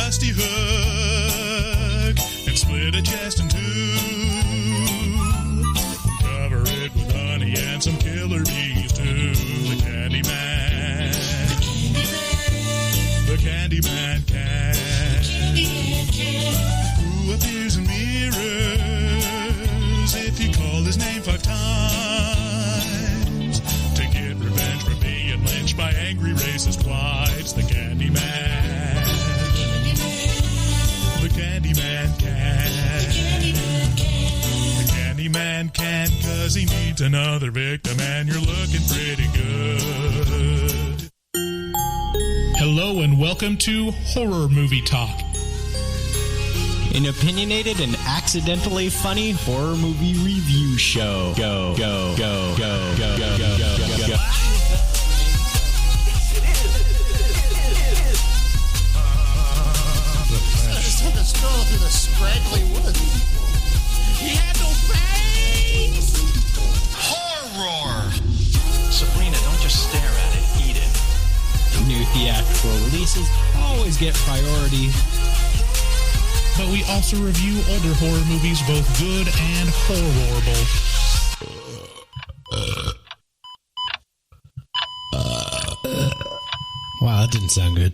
rusty hook and split a chest in two. Cover it with honey and some killer bees too. The Candyman. The Candyman can. Who appears in mirrors if you call his name 5 times to get revenge for being lynched by angry racist whites. The Candyman. The Candyman can. The Candyman can, 'cause he needs another victim, and you're looking pretty good. Hello and welcome to Horror Movie Talk. An opinionated and accidentally funny horror movie review show. Go, go, go, go, go, go, go, go, go. I just took a stroll through the scraggly woods. He had no face! Horror! Sabrina, don't just stare at it, eat it. New theatrical releases always get priority. But we also review older horror movies, both good and horrible. Wow, that didn't sound good.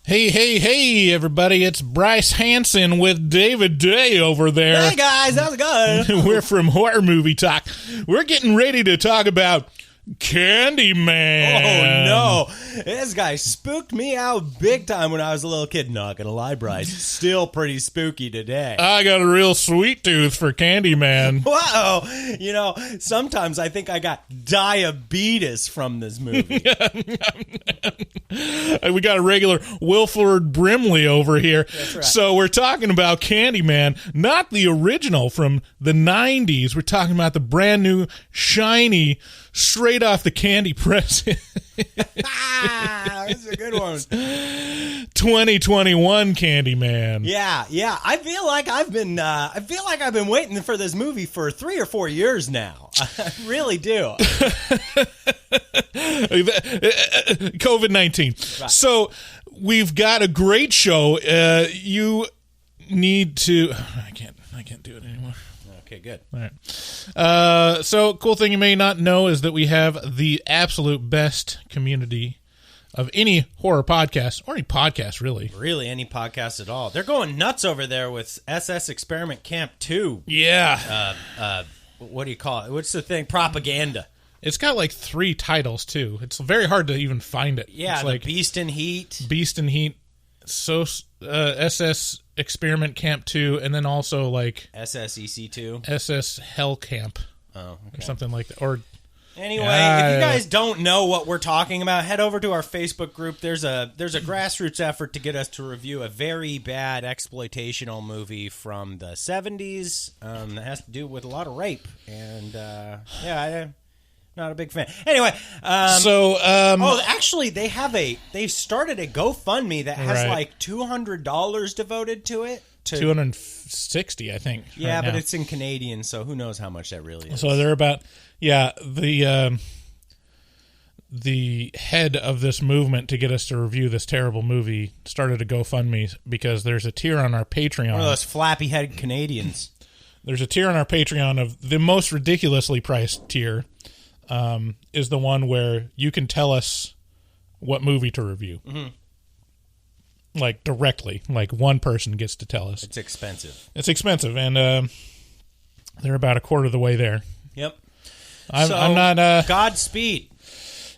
Hey, everybody. It's Bryce Hanson with David Day over there. Hey guys, how's it going? We're from Horror Movie Talk. We're getting ready to talk about Candyman. Oh no, this guy spooked me out big time when I was a little kid. Not gonna lie, Bryce, still pretty spooky today. I got a real sweet tooth for Candyman. Whoa, you know, sometimes I think I got diabetes from this movie. We got a regular Wilford Brimley over here. That's right. So we're talking about Candyman, not the original from the 90s. We're talking about the brand new, shiny, straight off the candy press. This is a good one. 2021 Candyman. Yeah. I feel like I've been waiting for this movie for 3 or 4 years now. I really do. COVID-19. Right. So we've got a great show. You need to. I can't do it anymore. Okay, good. All right. So, cool thing you may not know is that we have the absolute best community of any horror podcast, or any podcast, really. Really, any podcast at all. They're going nuts over there with SS Experiment Camp 2. Yeah. What do you call it? What's the thing? Propaganda. It's got like 3 titles, too. It's very hard to even find it. Yeah, it's like Beast in Heat. Beast in Heat. So, SS Experiment Camp 2, and then also like SSEC2, SS Hell Camp, or something like that. Or anyway, if you guys don't know what we're talking about, head over to our Facebook group. There's a grassroots effort to get us to review a very bad exploitational movie from the 70s that has to do with a lot of rape, and not a big fan. Anyway, actually, they started a GoFundMe that has like $200 devoted to it. $260, I think. Yeah, right but now. it's in Canadian, so who knows how much that really is. So they're about the head of this movement to get us to review this terrible movie started a GoFundMe because there's a tier on our Patreon. One of those flappy-headed Canadians. There's a tier on our Patreon of the most ridiculously priced tier. Is the one where you can tell us what movie to review. Mm-hmm. Like, directly. Like, one person gets to tell us. It's expensive. And they're about a quarter of the way there. Yep. I'm not... Godspeed.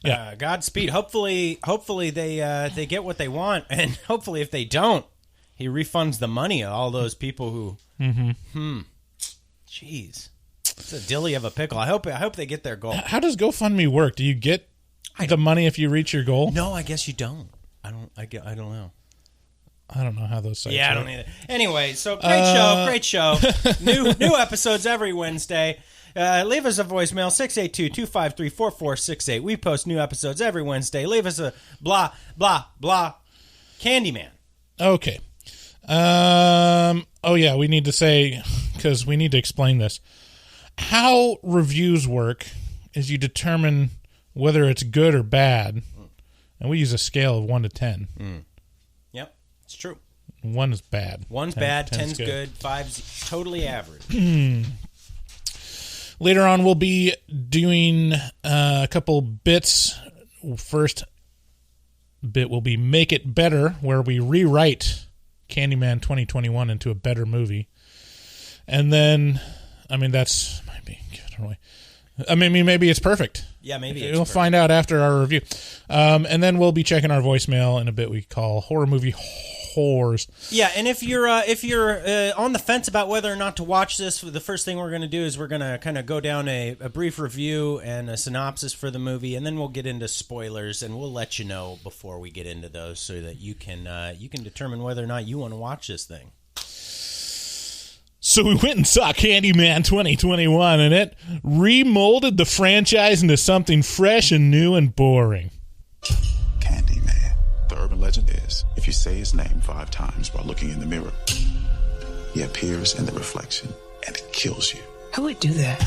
Yeah. Godspeed. Hopefully they get what they want, and hopefully if they don't, he refunds the money of all those people who... Mm-hmm. Jeez. It's a dilly of a pickle. I hope they get their goal. How does GoFundMe work? Do you get the money if you reach your goal? No, I guess you don't. I don't know. I don't know how those sites I work. don't either. Anyway, so great show. New episodes every Wednesday. Leave us a voicemail, 682-253-4468. We post new episodes every Wednesday. Leave us a blah, blah, blah. Candyman. Okay. We need to say, because we need to explain this. How reviews work is you determine whether it's good or bad, and we use a scale of 1 to 10. Yep. It's true. 1 is bad. 1's bad, 10's good, 5's totally average. Later on, we'll be doing a couple bits. First bit will be Make It Better, where we rewrite Candyman 2021 into a better movie. And then, I mean, that's might be given away. I mean, maybe it's perfect. Yeah, maybe We'll find out after our review. And then we'll be checking our voicemail in a bit we call Horror Movie Whores. Yeah, and if you're on the fence about whether or not to watch this, the first thing we're going to do is we're going to kind of go down a brief review and a synopsis for the movie, and then we'll get into spoilers, and we'll let you know before we get into those so that you can determine whether or not you want to watch this thing. So we went and saw Candyman 2021, and it remolded the franchise into something fresh and new and boring. Candyman. The urban legend is, if you say his name 5 times while looking in the mirror, he appears in the reflection and kills you. Who would do that?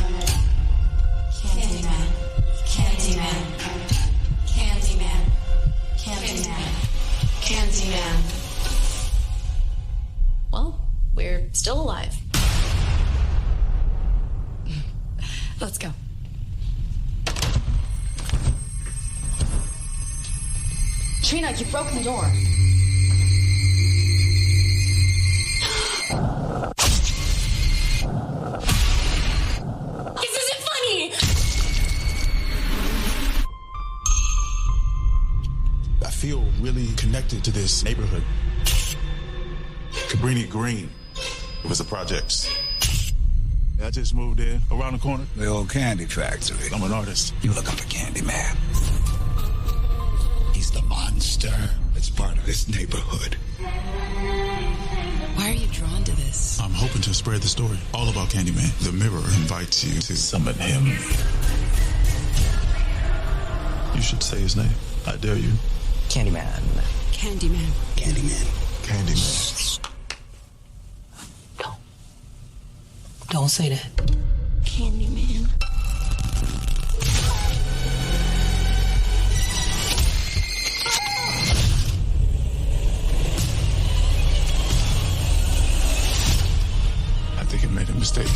Candyman. Candyman. Candyman. Candyman. Candyman. Well, we're still alive. Let's go. Trina, you broke the door. This isn't funny! I feel really connected to this neighborhood. Cabrini Green. It was the projects. I just moved in around the corner. The old candy factory. I'm an artist. You looking for Candyman. He's the monster that's part of this neighborhood. Why are you drawn to this? I'm hoping to spread the story all about Candyman. The mirror invites you to summon him. You should say his name. I dare you. Candyman. Candyman. Candyman. Candyman. Don't say that. Candyman. I think I made a mistake.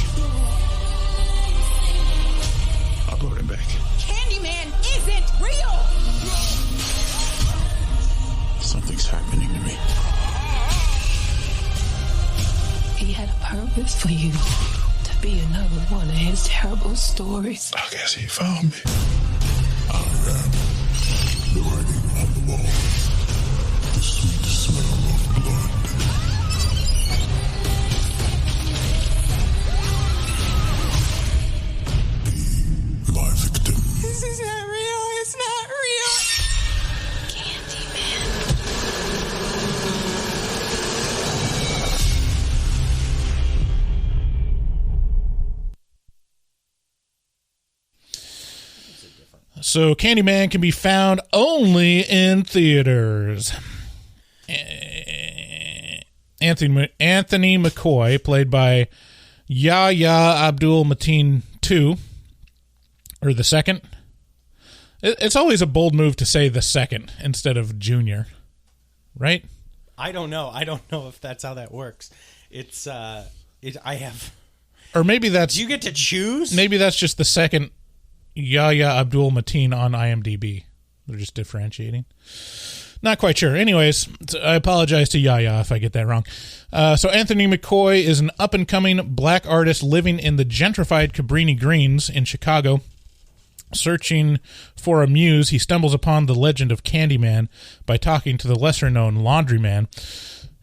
I brought him back. Candyman isn't real! Something's happening to me. He had a purpose for you. To be another one of his terrible stories. I guess he found me. I am the writing on the wall. The sweet smell of blood. Be my victim. This isn't real. It's not real. Candyman. So Candyman can be found only in theaters. Anthony McCoy, played by Yahya Abdul-Mateen II, or the second. It's always a bold move to say the second instead of junior, right? I don't know. I don't know if that's how that works. It's I have. Or maybe that's. Do you get to choose? Maybe that's just the second Yahya Abdul-Mateen on IMDb. They're just differentiating. Not quite sure. Anyways, I apologize to Yahya if I get that wrong. So Anthony McCoy is an up-and-coming black artist living in the gentrified Cabrini Greens in Chicago. Searching for a muse, he stumbles upon the legend of Candyman by talking to the lesser-known laundryman.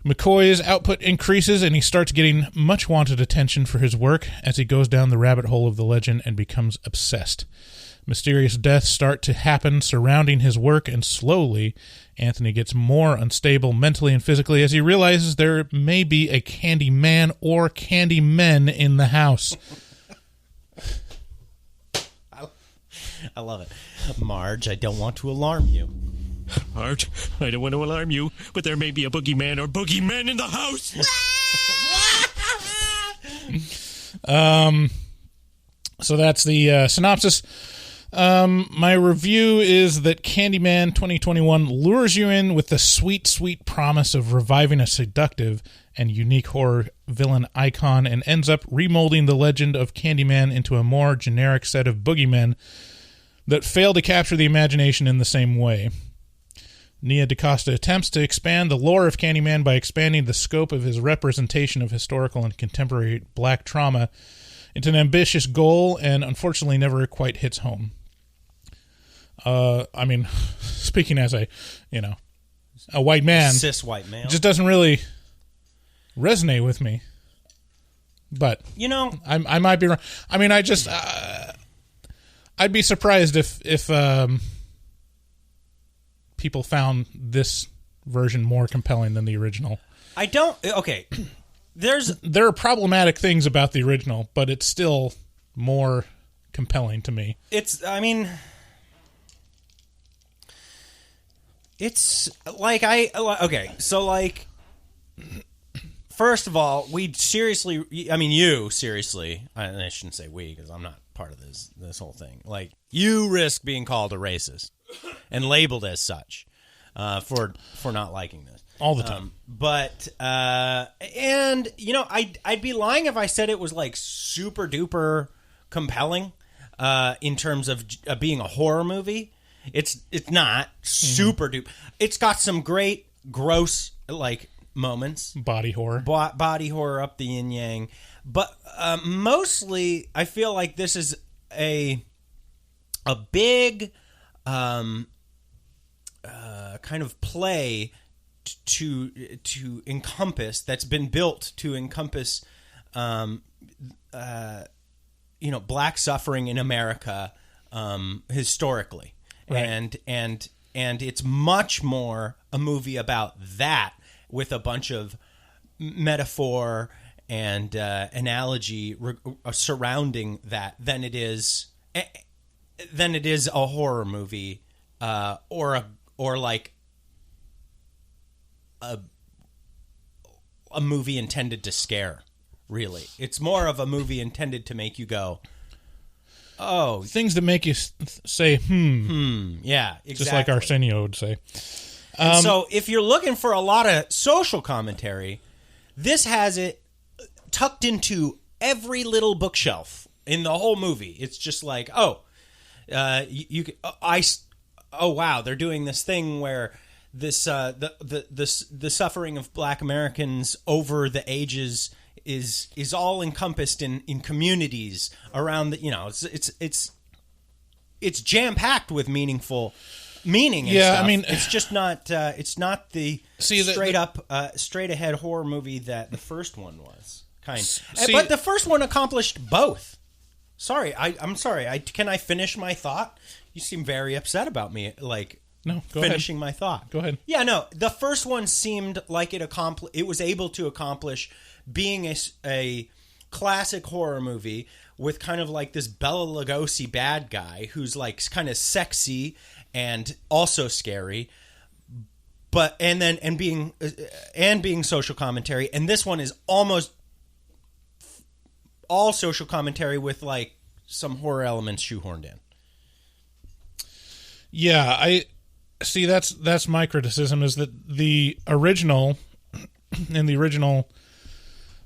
McCoy's output increases, and he starts getting much-wanted attention for his work as he goes down the rabbit hole of the legend and becomes obsessed. Mysterious deaths start to happen surrounding his work, and slowly, Anthony gets more unstable mentally and physically as he realizes there may be a Candyman or Candymen in the house. I love it. Marge, I don't want to alarm you. Marge, I don't want to alarm you, but there may be a boogeyman or boogeymen in the house. So that's the synopsis. My review is that Candyman 2021 lures you in with the sweet, sweet promise of reviving a seductive and unique horror villain icon and ends up remolding the legend of Candyman into a more generic set of boogeymen that fail to capture the imagination in the same way. Nia DaCosta attempts to expand the lore of Candyman by expanding the scope of his representation of historical and contemporary black trauma into an ambitious goal and unfortunately never quite hits home. I mean, speaking as a white man, cis white male, it just doesn't really resonate with me. But I might be wrong. I mean, I'd be surprised if people found this version more compelling than the original. Okay. There are problematic things about the original, but it's still more compelling to me. It's like first of all, I shouldn't say we because I'm not part of this whole thing. Like, you risk being called a racist and labeled as such for not liking this all the time. I'd be lying if I said it was like super duper compelling in terms of being a horror movie. It's not super duper. It's got some great gross like moments, body horror up the yin yang, but mostly I feel like this is a big kind of play to encompass, that's been built to encompass black suffering in America historically. Right. And it's much more a movie about that with a bunch of metaphor and analogy surrounding that than it is a horror movie or like a movie intended to scare. Really, it's more of a movie intended to make you go, oh, things that make you say, yeah, exactly. Just like Arsenio would say. So if you're looking for a lot of social commentary, this has it tucked into every little bookshelf in the whole movie. It's just like, wow, they're doing this thing where this the suffering of black Americans over the ages is all encompassed in communities around the, it's jam packed with meaning and stuff. I mean, it's just not the straight ahead horror movie that the first one was but the first one accomplished both. I'm sorry. Can I finish my thought? You seem very upset about me finishing my thought. Go ahead. Yeah, no. The first one seemed like it was able to accomplish being a classic horror movie with kind of like this Bela Lugosi bad guy who's like kind of sexy and also scary, but being social commentary. And this one is almost all social commentary with like some horror elements shoehorned in. Yeah, I see. That's my criticism, is that the original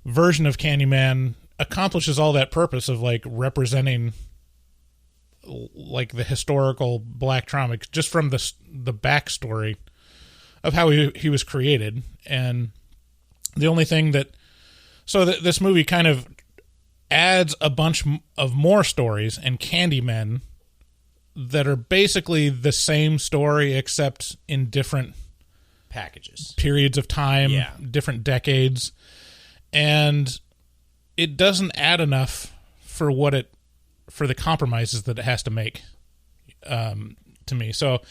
version of Candyman accomplishes all that purpose of like representing like the historical black trauma just from the backstory of how he was created. And the only thing this movie kind of adds a bunch of more stories and Candymen that are basically the same story except in different packages, periods of time, different decades. And it doesn't add enough for the compromises that it has to make to me. So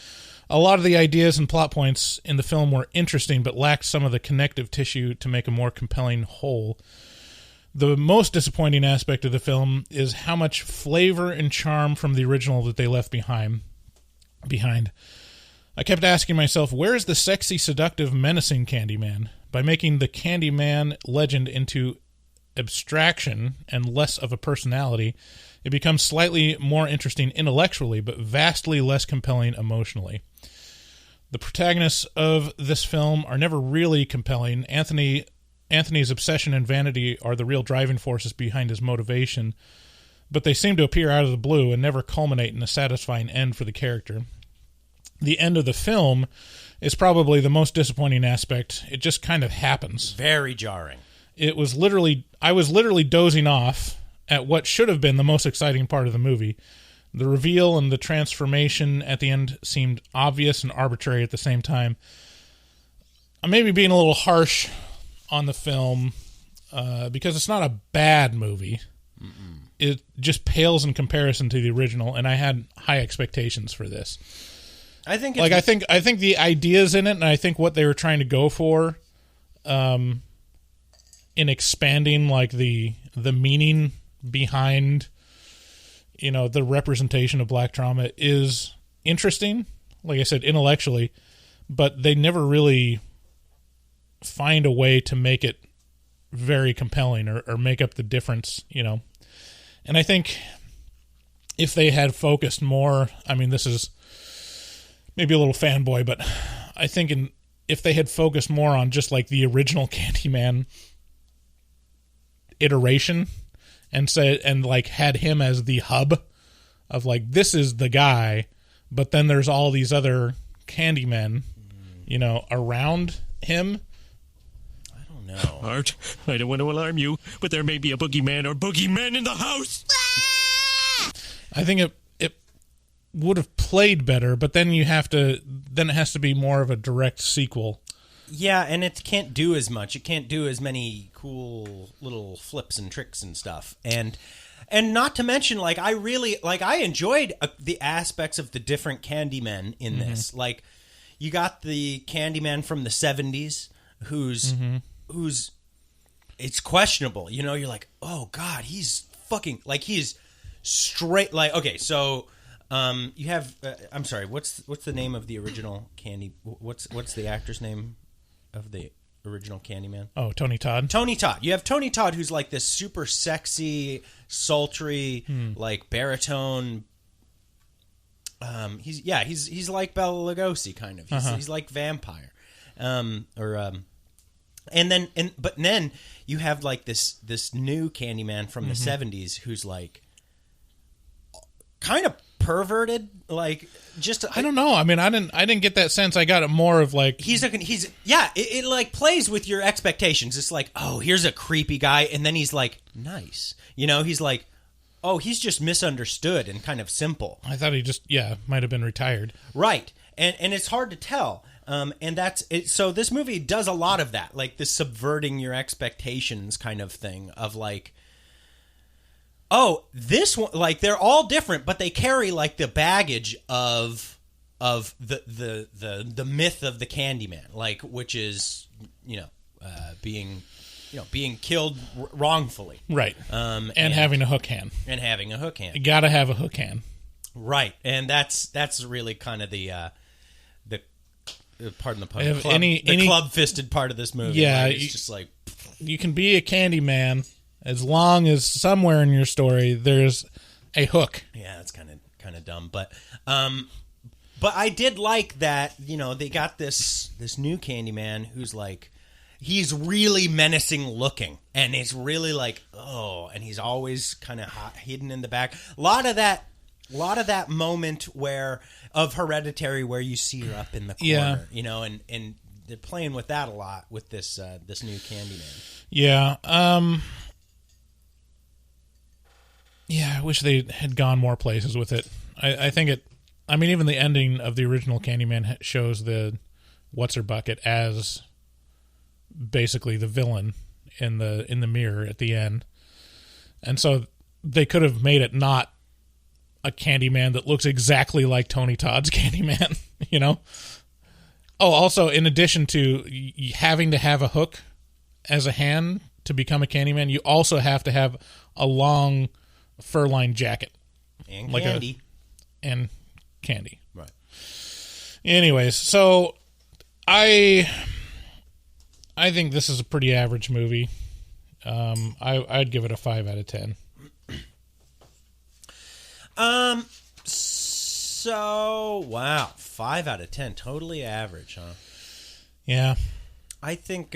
a lot of the ideas and plot points in the film were interesting, but lacked some of the connective tissue to make a more compelling whole. The most disappointing aspect of the film is how much flavor and charm from the original that they left behind. I kept asking myself, where is the sexy, seductive, menacing Candyman? By making the Candyman legend into abstraction and less of a personality, it becomes slightly more interesting intellectually, but vastly less compelling emotionally. The protagonists of this film are never really compelling. Anthony's obsession and vanity are the real driving forces behind his motivation, but they seem to appear out of the blue and never culminate in a satisfying end for the character. The end of the film is probably the most disappointing aspect. It just kind of happens. Very jarring. I was literally dozing off at what should have been the most exciting part of the movie. The reveal and the transformation at the end seemed obvious and arbitrary at the same time. I may be being a little harsh on the film because it's not a bad movie. Mm-mm. It just pales in comparison to the original, and I had high expectations for this. I think the ideas in it, and I think what they were trying to go for, in expanding like the meaning behind, the representation of black trauma is interesting. Like I said, intellectually, but they never really find a way to make it very compelling or make up the difference, And I think if they had focused more, this is maybe a little fanboy, but I think if they had focused more on just like the original Candyman iteration and had him as the hub of like, this is the guy, but then there's all these other Candymen, around him. I don't know. Art, I don't want to alarm you, but there may be a boogeyman or boogeymen in the house. I think it would have played better, but then it has to be more of a direct sequel. Yeah, and it can't do as much. It can't do as many cool little flips and tricks and stuff. And not to mention, I enjoyed the aspects of the different Candymen in this. Like, you got the Candyman from the 70s who's it's questionable. You're like, oh God, he's fucking, like, he's straight, like, okay, so you have I'm sorry, what's the name of the original what's the actor's name of the original Candyman? Oh, Tony Todd. You have Tony Todd, who's like this super sexy, sultry, like baritone. He's like Bela Lugosi kind of. He's like vampire, but then you have like this new Candyman from the 70s who's like kind of perverted, like, just I don't know. I didn't get that sense. I got it more of like it like plays with your expectations. It's like, oh, here's a creepy guy, and then he's like nice. He's like, oh, he's just misunderstood and kind of simple. I thought he just might have been retired. Right. And it's hard to tell. And that's it. So this movie does a lot of that, like this subverting your expectations kind of thing of like, oh, this one, like, they're all different, but they carry like the baggage of the myth of the Candyman, like, which is being killed wrongfully, right? And having a hook hand, you gotta have a hook hand, right? And that's really kind of the pardon the pun, club-fisted part of this movie. Yeah, right? It's just like, you can be a Candyman as long as somewhere in your story there's a hook. Yeah, that's kind of dumb, but I did like that. They got this new Candyman who's like, he's really menacing looking, and it's really like, oh, and he's always kind of hidden in the back. A lot of that moment of Hereditary where you see her up in the corner, and they're playing with that a lot with this new Candyman. Yeah. Yeah, I wish they had gone more places with it. I think even the ending of the original Candyman shows the What's-Her-Bucket as basically the villain in the mirror at the end. And so they could have made it not a Candyman that looks exactly like Tony Todd's Candyman, Oh, also, in addition to having to have a hook as a hand to become a Candyman, you also have to have a long fur-lined jacket. And candy. And candy. Right. Anyways, so I think this is a pretty average movie. I'd give it a 5 out of 10. So, wow, 5 out of 10, totally average, huh? Yeah. I think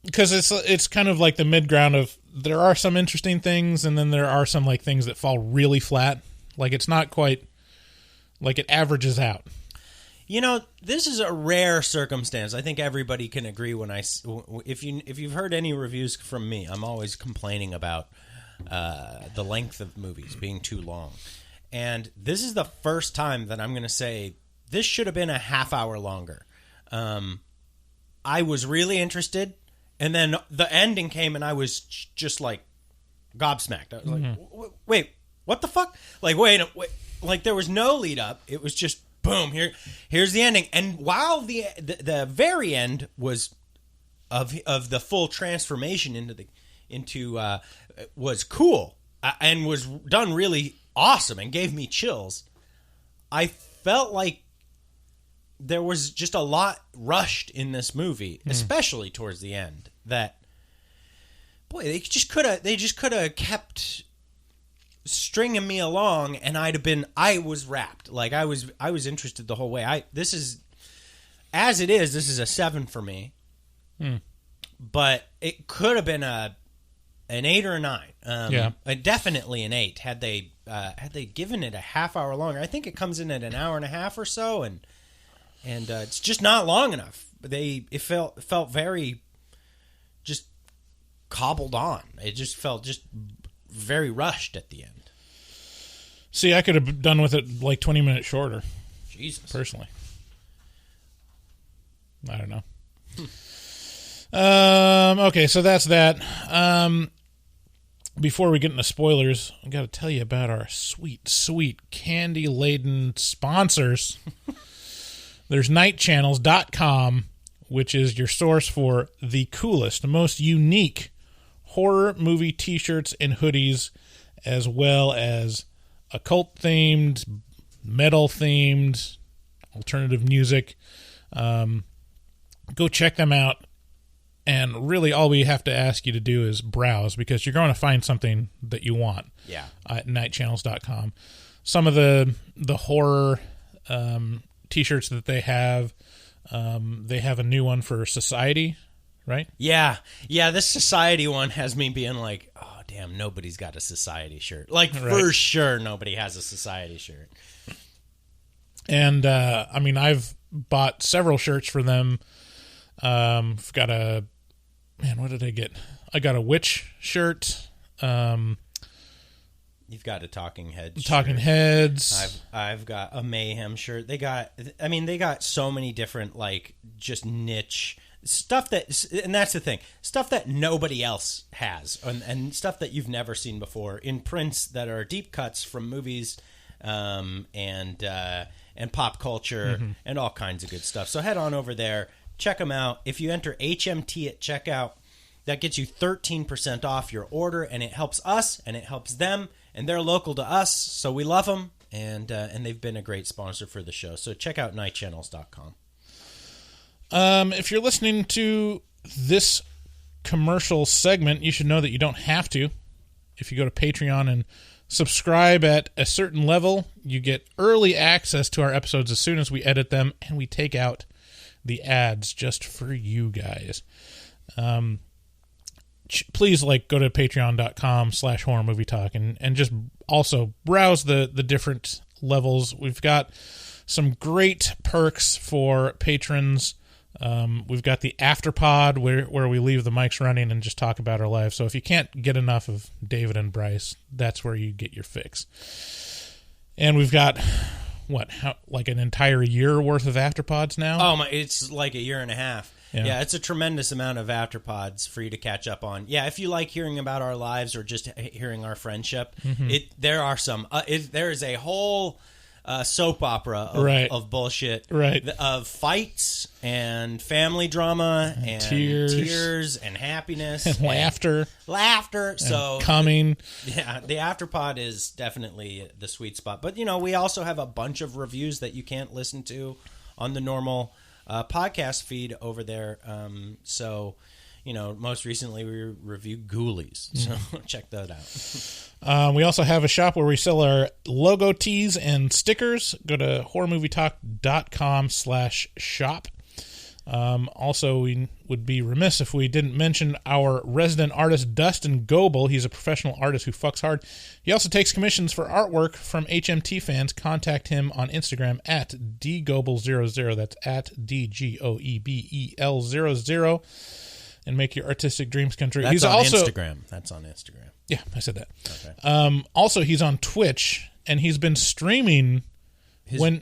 because it's kind of like the mid ground of there are some interesting things, and then there are some like things that fall really flat. Like it's not quite like it averages out. You know, this is a rare circumstance. I think everybody can agree when if you've heard any reviews from me, I'm always complaining about the length of movies being too long. And this is the first time that I'm going to say this should have been a half hour longer. I was really interested, and then the ending came, and I was just like gobsmacked. I was like, wait, what the fuck? Like, wait, like there was no lead up. It was just boom. Here's the ending. And while the very end was of the full transformation into was cool and was done really awesome and gave me chills, I felt like there was just a lot rushed in this movie, especially towards the end. That, boy, they just could have kept stringing me along, and I was wrapped. Like I was interested the whole way. This is a 7 for me. But it could have been an 8 or a 9. Definitely an 8 had they given it a half hour longer. I think it comes in at an hour and a half or so, and it's just not long enough. It felt very just cobbled on. It just felt just very rushed at the end. See, I could have done with it like 20 minutes shorter. Jesus. Personally. I don't know. Okay, so that's that. Before we get into spoilers, I got to tell you about our sweet, sweet candy-laden sponsors. There's nightchannels.com, which is your source for the coolest, most unique horror movie t-shirts and hoodies, as well as occult-themed, metal-themed, alternative music. Go check them out. And really all we have to ask you to do is browse, because you're going to find something that you want at nightchannels.com. Some of the horror t-shirts that they have a new one for Society, right? Yeah, this Society one has me being like, oh, damn, nobody's got a Society shirt. Like, for sure nobody has a Society shirt. And, I mean, I've bought several shirts for them. I've got what did I get? I got a witch shirt. You've got a Talking Heads. Talking Heads. I've got a Mayhem shirt. They got so many different, like, just niche stuff and that's the thing, stuff that nobody else has, and stuff that you've never seen before in prints that are deep cuts from movies, and pop culture, and all kinds of good stuff. So head on over there. Check them out. If you enter HMT at checkout, that gets you 13% off your order, and it helps us, and it helps them, and they're local to us, so we love them, and they've been a great sponsor for the show. So check out nightchannels.com. If you're listening to this commercial segment, you should know that you don't have to. If you go to Patreon and subscribe at a certain level, you get early access to our episodes as soon as we edit them, and we take out the ads just for you guys. Please go to patreon.com/horror movie talk and just also browse the different levels. We've got some great perks for patrons. We've got the Afterpod where we leave the mics running and just talk about our lives. So if you can't get enough of David and Bryce, that's where you get your fix. And we've got an entire year worth of Afterpods now? Oh my! It's like a year and a half. Yeah, it's a tremendous amount of Afterpods for you to catch up on. Yeah, if you like hearing about our lives or just hearing our friendship, there are some. There is a whole soap opera of bullshit, of fights and family drama and tears and happiness and laughter. So coming. Yeah, the Afterpod is definitely the sweet spot. But we also have a bunch of reviews that you can't listen to on the normal podcast feed over there. So most recently we reviewed Ghoulies, so check that out. We also have a shop where we sell our logo tees and stickers. Go to horrormovietalk.com/shop. Also, we would be remiss if we didn't mention our resident artist, Dustin Goebel. He's a professional artist who fucks hard. He also takes commissions for artwork from HMT fans. Contact him on Instagram at dgoebel00. That's at DGOEBEL00. And make your artistic dreams come true. That's on Instagram. That's on Instagram. Yeah, I said that. Okay. Also, he's on Twitch, and he's been streaming when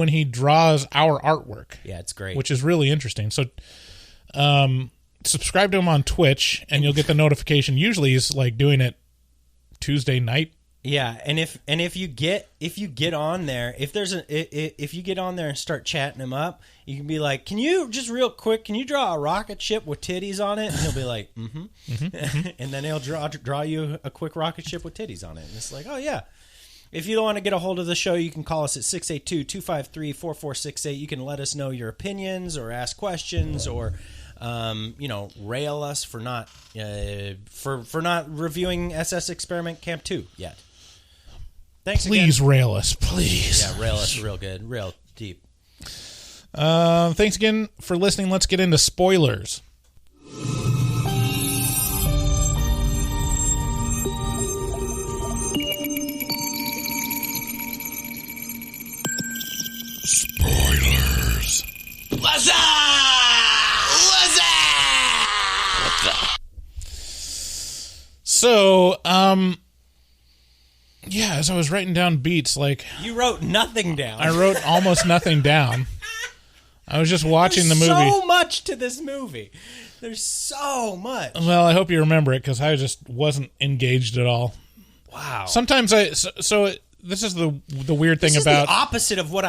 he draws our artwork. Yeah, it's great. Which is really interesting. So subscribe to him on Twitch, and you'll get the notification. Usually he's like doing it Tuesday night. Yeah, and if you get on there, if you get on there and start chatting him up, you can be like, can you just real quick, can you draw a rocket ship with titties on it? And he'll be like, and then he'll draw you a quick rocket ship with titties on it, and it's like, oh yeah. If you don't want to get a hold of the show, you can call us at 682-253-4468. You can let us know your opinions or ask questions or rail us for not reviewing SS Experiment Camp 2 yet. Thanks again. Please rail us, please. Yeah, rail us real good, real deep. Thanks again for listening. Let's get into spoilers. Spoilers. What's up? So, yeah, as I was writing down beats, like... You wrote nothing down. I wrote almost nothing down. I was just watching the movie. There's so much to this movie. There's so much. Well, I hope you remember it, because I just wasn't engaged at all. Wow. Sometimes this is the weird thing about... This is the opposite of what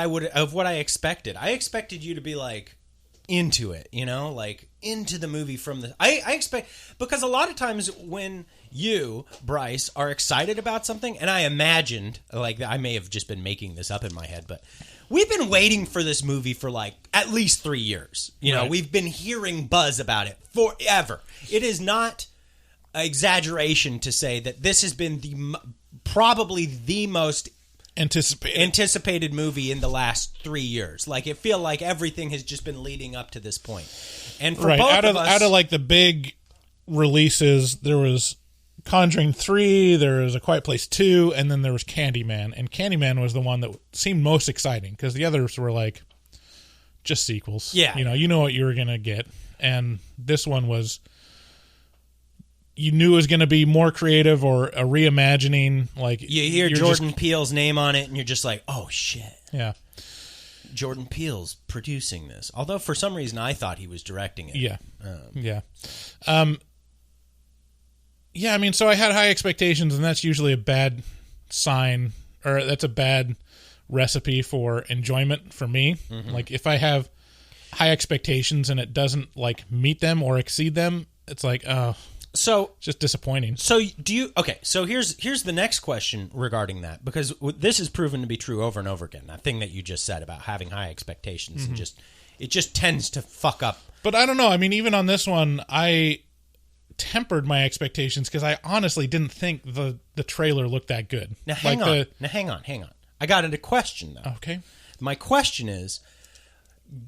I expected. I expected you to be, like, into it, like, into the movie from the... I expect... Because a lot of times when... You, Bryce, are excited about something, and I imagined, like, I may have just been making this up in my head, but we've been waiting for this movie for, like, at least 3 years. Right. We've been hearing buzz about it forever. It is not exaggeration to say that this has been probably the most anticipated movie in the last 3 years. Like, it feel like everything has just been leading up to this point. And for both of us... Out of, like, the big releases, there was... Conjuring 3, there was A Quiet Place 2, and then there was Candyman. And Candyman was the one that seemed most exciting, because the others were like just sequels. Yeah. You know what you were going to get. And this one was, you knew it was going to be more creative or a reimagining. Like, you hear Jordan Peele's name on it, and you're just like, oh, shit. Yeah. Jordan Peele's producing this. Although, for some reason, I thought he was directing it. Yeah. Yeah, I mean, so I had high expectations, and that's usually a bad sign, or that's a bad recipe for enjoyment for me. Mm-hmm. Like, if I have high expectations and it doesn't, like, meet them or exceed them, it's like, so just disappointing. So so here's the next question regarding that, because this has proven to be true over and over again, that thing that you just said about having high expectations, and it just tends to fuck up. But I don't know, I mean, even on this one, I tempered my expectations because I honestly didn't think the trailer looked that good. Now hang on. I got into question though. Okay. My question is,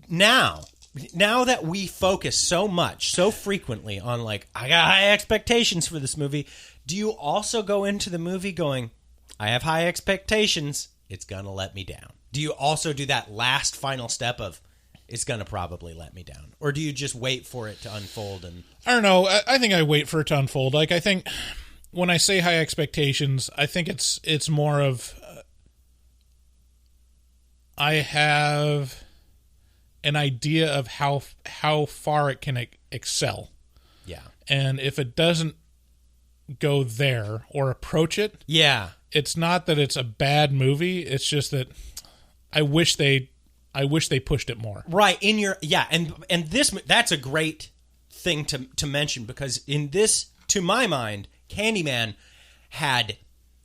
now that we focus so much, so frequently on, like, I got high expectations for this movie, do you also go into the movie going, I have high expectations, it's gonna let me down? Do you also do that last final step of, it's going to probably let me down? Or do you just wait for it to unfold? And I don't know. I think I wait for it to unfold. Like, I think when I say high expectations, I think it's more of I have an idea of how far it can excel. Yeah. And if it doesn't go there or approach it, yeah, it's not that it's a bad movie. It's just that I wish they pushed it more. Right. And this, that's a great thing to mention, because in this, to my mind, Candyman had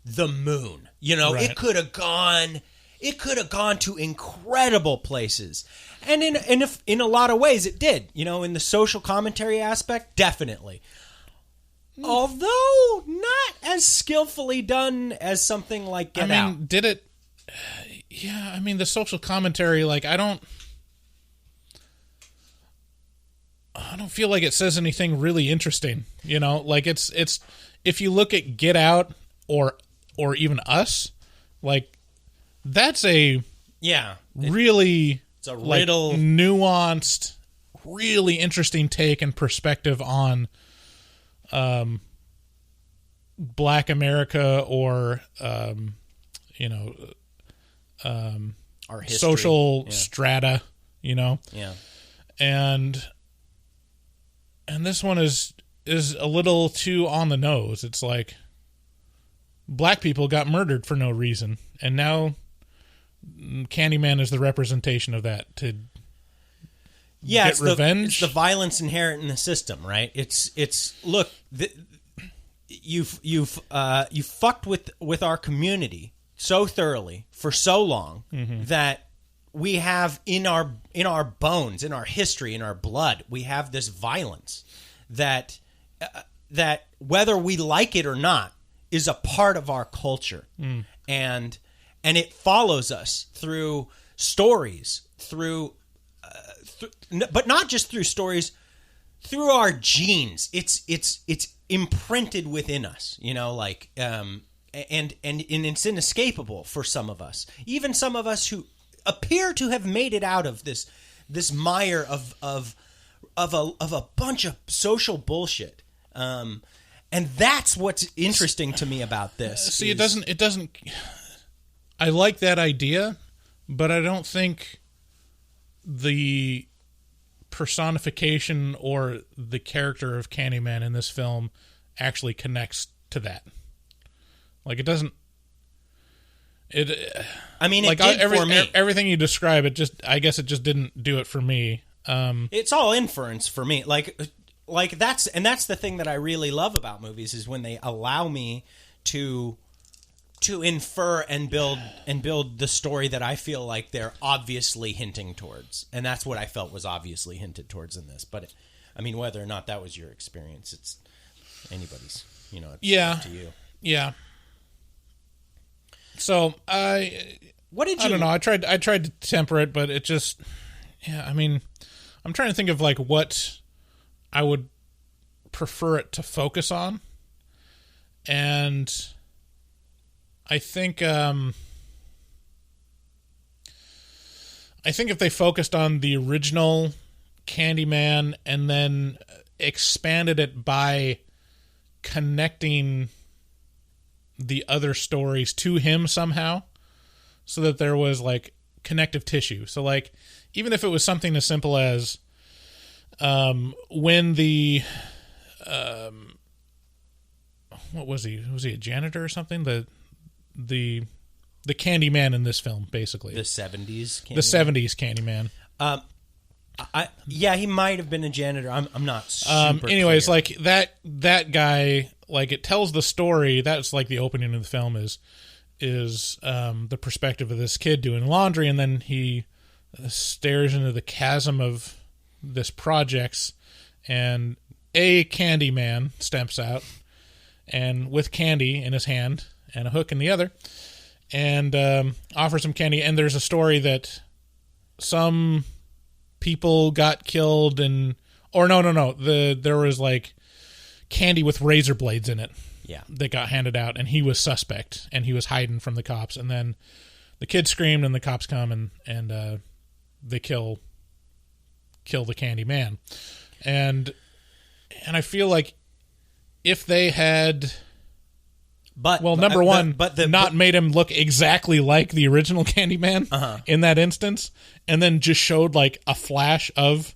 the moon. Right. It could have gone It could have gone to incredible places. And in a lot of ways it did. You know, in the social commentary aspect, definitely. Although not as skillfully done as something like Get Out. Did it... Yeah, I mean, the social commentary, like, I don't feel like it says anything really interesting, you know? Like, it's if you look at Get Out or even Us, like, that's a really it's a riddle, like, nuanced, really interesting take and perspective on Black America or our history. Social strata, you know? Yeah. And this one is a little too on the nose. It's like black people got murdered for no reason, and now Candyman is the representation of that to get revenge. It's the violence inherent in the system, right? It's look, you've fucked with our community so thoroughly for so long that we have in our bones, in our history, in our blood, we have this violence that whether we like it or not is a part of our culture, and it follows us through stories, but not just through stories, through our genes. It's imprinted within us, you know, like and it's inescapable for some of us, even some of us who appear to have made it out of this mire of a bunch of social bullshit. And that's what's interesting to me about this. See, it doesn't. I like that idea, but I don't think the personification or the character of Candyman in this film actually connects to that. Like, it doesn't. I mean, like, it did for me. Everything you describe, I guess it just didn't do it for me. It's all inference for me. Like that's the thing that I really love about movies is when they allow me to infer and build the story that I feel like they're obviously hinting towards, and that's what I felt was obviously hinted towards in this. But I mean, whether or not that was your experience, it's anybody's. You know, it's up to you. Yeah. So what did you? I don't know. I tried to temper it, but it just. Yeah, I mean, I'm trying to think of like what I would prefer it to focus on, and I think if they focused on the original Candyman and then expanded it by connecting the other stories to him somehow, so that there was like connective tissue. So like, even if it was something as simple as when the what was he? Was he a janitor or something? The Candyman in this film, basically. The 70s Candyman? The 70s Candyman. Yeah, he might have been a janitor. I'm not super anyways, clear. like that guy, like, it tells the story. That's like the opening of the film is the perspective of this kid doing laundry, and then he stares into the chasm of this projects, and a Candyman steps out, and with candy in his hand and a hook in the other, and offers him candy. And there's a story that some people got killed, there was like candy with razor blades in it. Yeah, that got handed out, and he was suspect, and he was hiding from the cops. And then the kid screamed, and the cops come, and they kill the Candyman. And I feel like if they had, not made him look exactly like the original Candyman in that instance, and then just showed like a flash of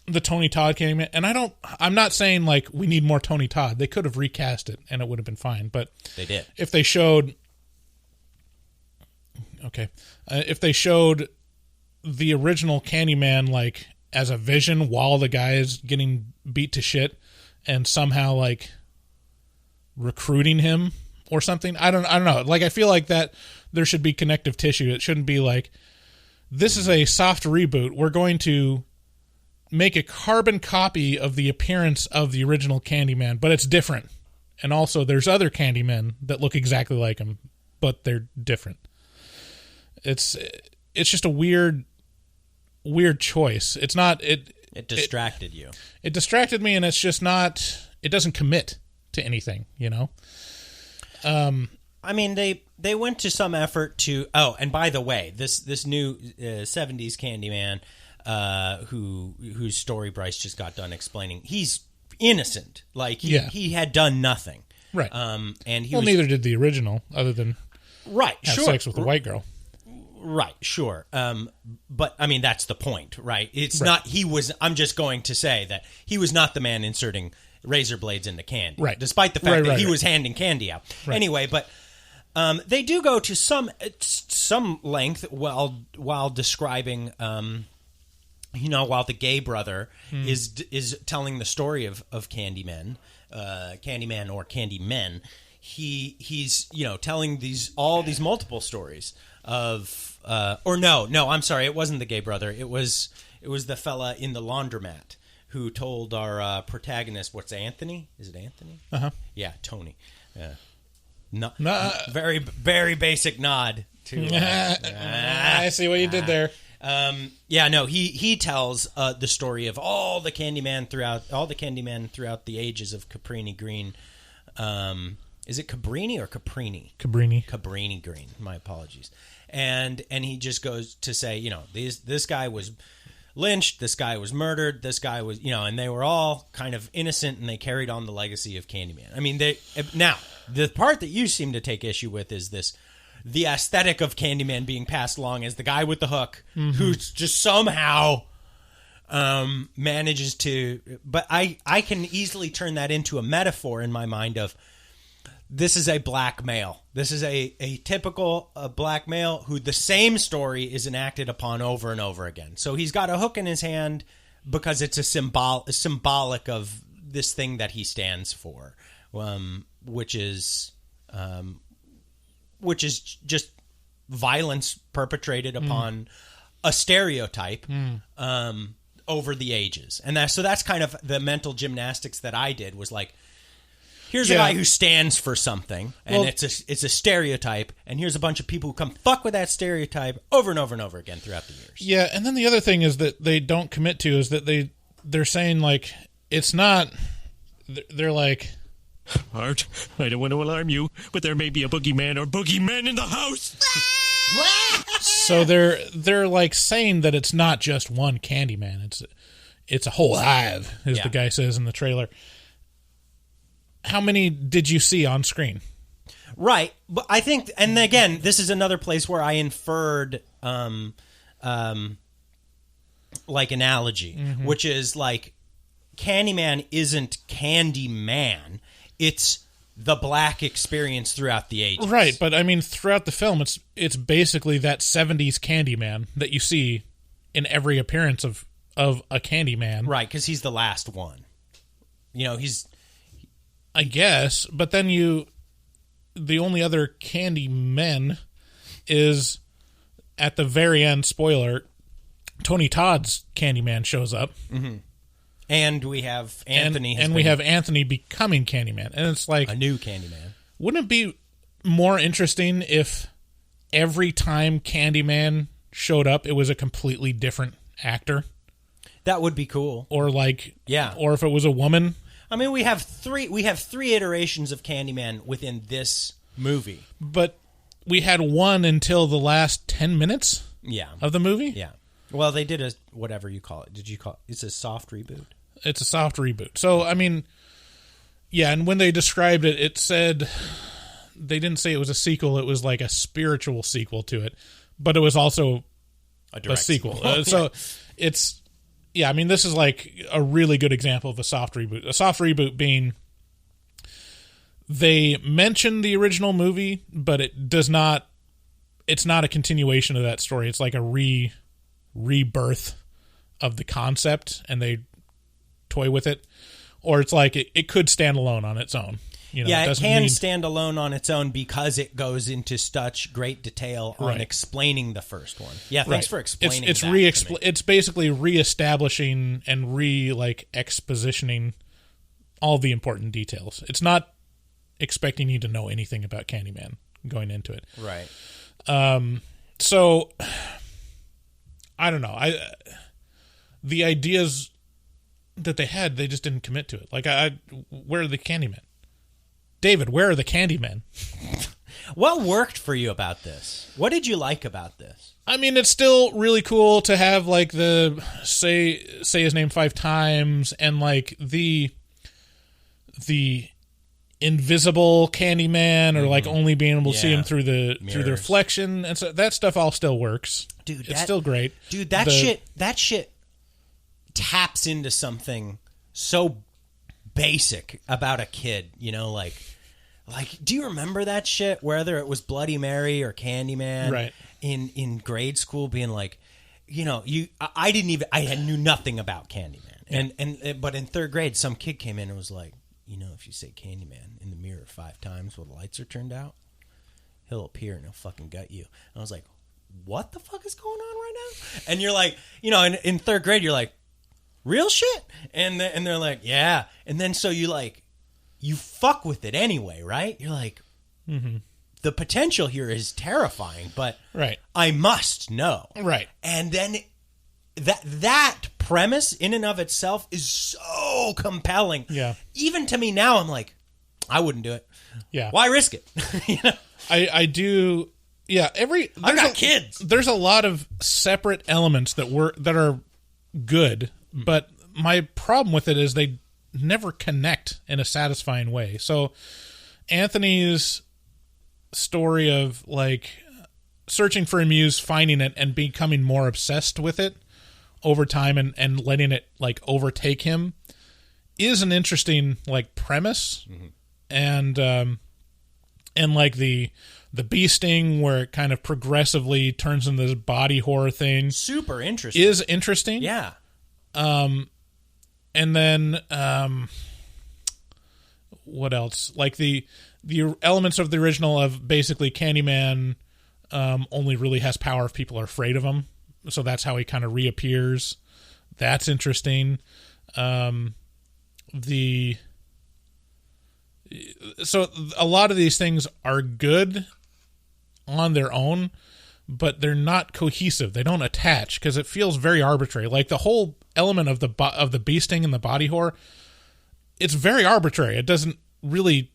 the Tony Todd Candyman. And I'm not saying like we need more Tony Todd. They could have recast it and it would have been fine, but they did. If they showed the original Candyman like as a vision while the guy is getting beat to shit, and somehow like recruiting him or something, I don't know. Like, I feel like that there should be connective tissue. It shouldn't be like, this is a soft reboot. We're going to make a carbon copy of the appearance of the original Candyman, but it's different. And also, there's other Candymen that look exactly like him, but they're different. It's just a weird choice. It's not It distracted you. It distracted me, and it's just not. It doesn't commit to anything, you know. I mean, they went to some effort to. Oh, and by the way, this new '70s Candyman, whose story Bryce just got done explaining, he's innocent. Like he had done nothing. Right. And he neither did the original, other than have sex with a white girl. Right, sure. But I mean, that's the point, right? It's not, I'm just going to say that he was not the man inserting razor blades into candy. Right. Despite the fact that he was handing candy out. Right. Anyway, but they do go to some length while describing, while the gay brother is telling the story of Candyman or Candymen. He's telling all these multiple stories of I'm sorry, it wasn't the gay brother. It was the fella in the laundromat who told our protagonist, what's Anthony? Is it Anthony? Uh-huh. Yeah, Tony. Very, very basic nod to I see what you did there. He tells the story of all the Candyman throughout the ages of Cabrini Green. Is it Cabrini or Caprini? Cabrini Green. My apologies. And he just goes to say, this guy was lynched, this guy was murdered, this guy was, and they were all kind of innocent, and they carried on the legacy of Candyman. I mean, now the part that you seem to take issue with is the aesthetic of Candyman being passed along as the guy with the hook, who just somehow manages to. But I can easily turn that into a metaphor in my mind of, this is a black male. This is a typical black male who the same story is enacted upon over and over again. So he's got a hook in his hand because it's a symbolic of this thing that he stands for, which is just violence perpetrated upon a stereotype over the ages. And that's kind of the mental gymnastics that I did, was like, here's a guy who stands for something, and it's a stereotype, and here's a bunch of people who come fuck with that stereotype over and over and over again throughout the years. Yeah, and then the other thing is that they don't commit to is that they're saying, like, it's not. They're like, Art, I don't want to alarm you, but there may be a boogeyman or boogeymen in the house. So they're like saying that it's not just one Candyman. It's a whole hive, as the guy says in the trailer. How many did you see on screen? Right, but I think, and again, this is another place where I inferred, like, analogy, which is like, Candyman isn't Candyman; it's the black experience throughout the ages. Right, but I mean, throughout the film, it's basically that 70s Candyman that you see in every appearance of a Candyman. Right, because he's the last one. He's. I guess, but then the only other Candyman is at the very end, spoiler, Tony Todd's Candyman shows up. Mm-hmm. And we have Anthony. And we have Anthony becoming Candyman. And it's like, a new Candyman. Wouldn't it be more interesting if every time Candyman showed up, it was a completely different actor? That would be cool. Or or if it was a woman. I mean, we have three iterations of Candyman within this movie. But we had one until the last 10 minutes of the movie? Yeah. Well, they did a, whatever you call it. Did you call it? It's a soft reboot. It's a soft reboot. So, I mean, yeah, and when they described it, it said, they didn't say it was a sequel, it was like a spiritual sequel to it. But it was also a sequel. So it's... Yeah, I mean, this is like a really good example of a soft reboot. A soft reboot being they mention the original movie, but it does not. It's not a continuation of that story. It's like a rebirth of the concept, and they toy with it, or it's like it could stand alone on its own. You know, yeah, it doesn't can need- stand alone on its own because it goes into such great detail on Right. explaining the first one. Yeah, thanks for explaining It's that to me. It's basically reestablishing and expositioning all the important details. It's not expecting you to know anything about Candyman going into it. Right. So I don't know. The ideas that they had, they just didn't commit to it. Like, where are the Candymen? David, where are the Candymen? What worked for you about this? What did you like about this? I mean, it's still really cool to have, like, the say his name 5 times, and, like, the invisible Candyman, or like only being able to see him through the reflection, and so that stuff all still works. Dude, it's still great. Dude, that shit taps into something so basic about a kid, you know, like do you remember that shit, whether it was Bloody Mary or Candyman, right, in grade school, being like, you know, I knew nothing about Candyman, and but in 3rd grade some kid came in and was like, you know, if you say Candyman in the mirror 5 times while the lights are turned out, he'll appear and he'll fucking gut you. And I was like, what the fuck is going on right now? And you're like, you know, in 3rd grade, you're like, real shit? And they're like, yeah. And then so you fuck with it anyway, right? You're like, the potential here is terrifying, but right, I must know. Right. And then that premise in and of itself is so compelling. Yeah. Even to me now, I'm like, I wouldn't do it. Yeah. Why risk it? You know? I do. Yeah. I got kids. There's a lot of separate elements that are good, but my problem with it is they never connect in a satisfying way. So Anthony's story of, like, searching for a muse, finding it, and becoming more obsessed with it over time, and letting it, like, overtake him is an interesting, like, premise. And like the bee sting, where it kind of progressively turns into this body horror thing, super interesting, is interesting. Yeah. And then what else? Like the elements of the original of basically Candyman only really has power if people are afraid of him. So that's how he kind of reappears. That's interesting. So a lot of these things are good on their own, but they're not cohesive. They don't attach because it feels very arbitrary. Like the whole element of the bee sting and the body horror, it's very arbitrary. It doesn't really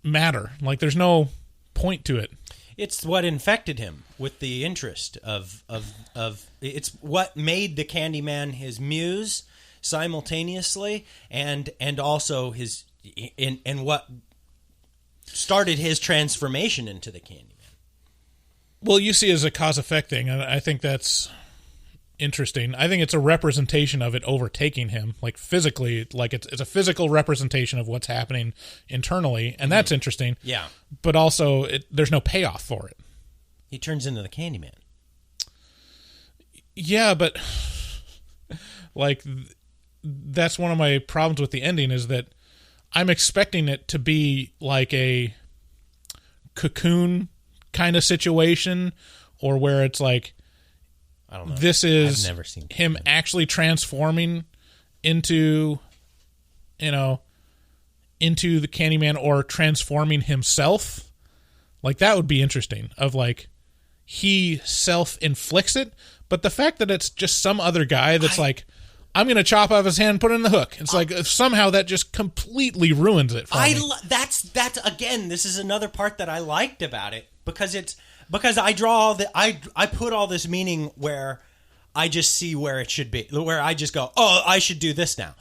matter. Like there's no point to it. It's what infected him with the interest of it's what made the Candyman his muse simultaneously, and also his and what started his transformation into the Candyman. Well, you see it as a cause-effect thing, and I think that's interesting. I think it's a representation of it overtaking him, like physically, like it's a physical representation of what's happening internally, and that's interesting. Yeah. But also, there's no payoff for it. He turns into the Candyman. Yeah, but like that's one of my problems with the ending is that I'm expecting it to be like a Cocoon kind of situation, or where it's like, I don't know. This is I've never seen him actually transforming into the Candyman, or transforming himself. Like that would be interesting. Of like he self-inflicts it, but the fact that it's just some other guy that's like, I'm going to chop off his hand and put it in the hook. It's like somehow that just completely ruins it for me. That's again, this is another part that I liked about it, because I draw I put all this meaning where I just see where it should be, where I just go, oh, I should do this now.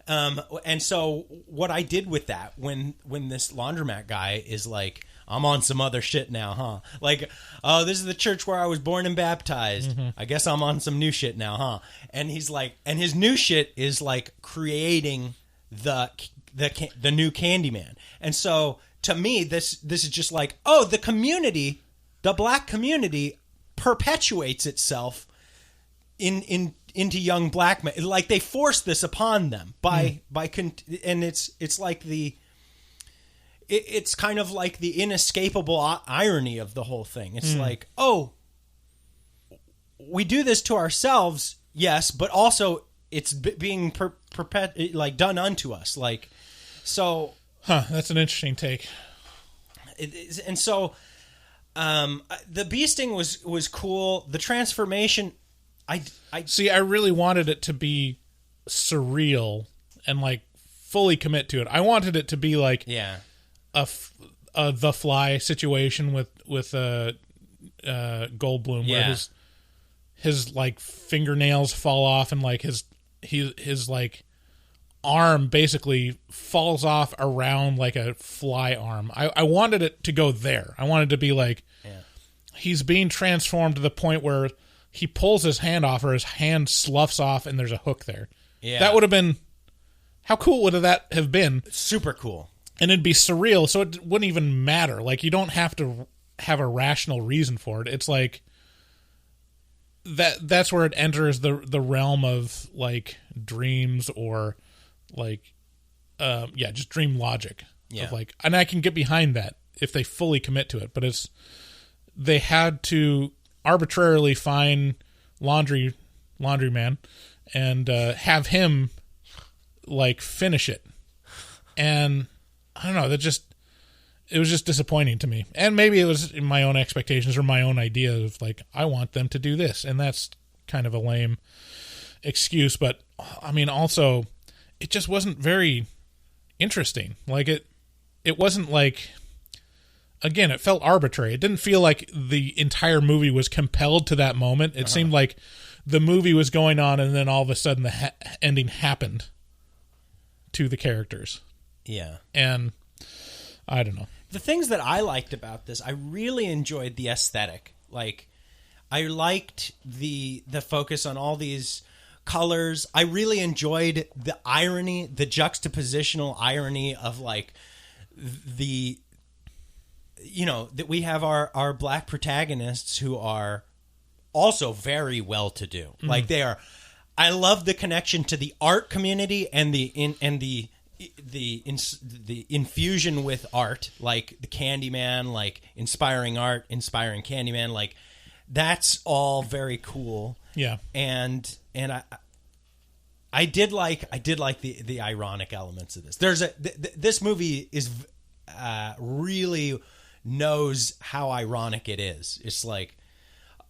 And so what I did with that, when this laundromat guy is like, I'm on some other shit now, huh? Like, oh, this is the church where I was born and baptized. Mm-hmm. I guess I'm on some new shit now, huh? And he's like, and his new shit is like creating the new Candyman. And so to me, this is just like, oh, the community, the black community, perpetuates itself into young black men. Like they force this upon them and it's like it's kind of like the inescapable irony of the whole thing. It's like, oh, we do this to ourselves, yes, but also it's being done unto us. Like, so. That's an interesting take. And so, the beasting was cool. The transformation, I see. I really wanted it to be surreal and like fully commit to it. I wanted it to be like a The Fly situation with Goldblum, where his like fingernails fall off and like his like arm basically falls off around like a fly arm. I wanted it to go there. I wanted to be like he's being transformed to the point where he pulls his hand off or his hand sloughs off and there's a hook there. Yeah. That would have been... How cool would that have been? Super cool. And it'd be surreal, so it wouldn't even matter. Like, you don't have to have a rational reason for it. It's like... That's where it enters the realm of, like, dreams or... like just dream logic of like, and I can get behind that if they fully commit to it, but they had to arbitrarily find laundryman and have him like finish it, and I don't know, it was just disappointing to me. And maybe it was in my own expectations or my own idea of like, I want them to do this, and that's kind of a lame excuse, but I mean, also it just wasn't very interesting. Like it wasn't like, again, it felt arbitrary. It didn't feel like the entire movie was compelled to that moment. It seemed like the movie was going on and then all of a sudden the ending happened to the characters. Yeah. And I don't know. The things that I liked about this, I really enjoyed the aesthetic. Like, I liked the focus on all these colors. I really enjoyed the irony, the juxtapositional irony of like that we have our black protagonists who are also very well to do. Mm-hmm. Like they are. I love the connection to the art community and the infusion with art, like the Candyman, like inspiring art, inspiring Candyman, like that's all very cool. Yeah. And I did like the ironic elements of this. This movie is really knows how ironic it is. It's like,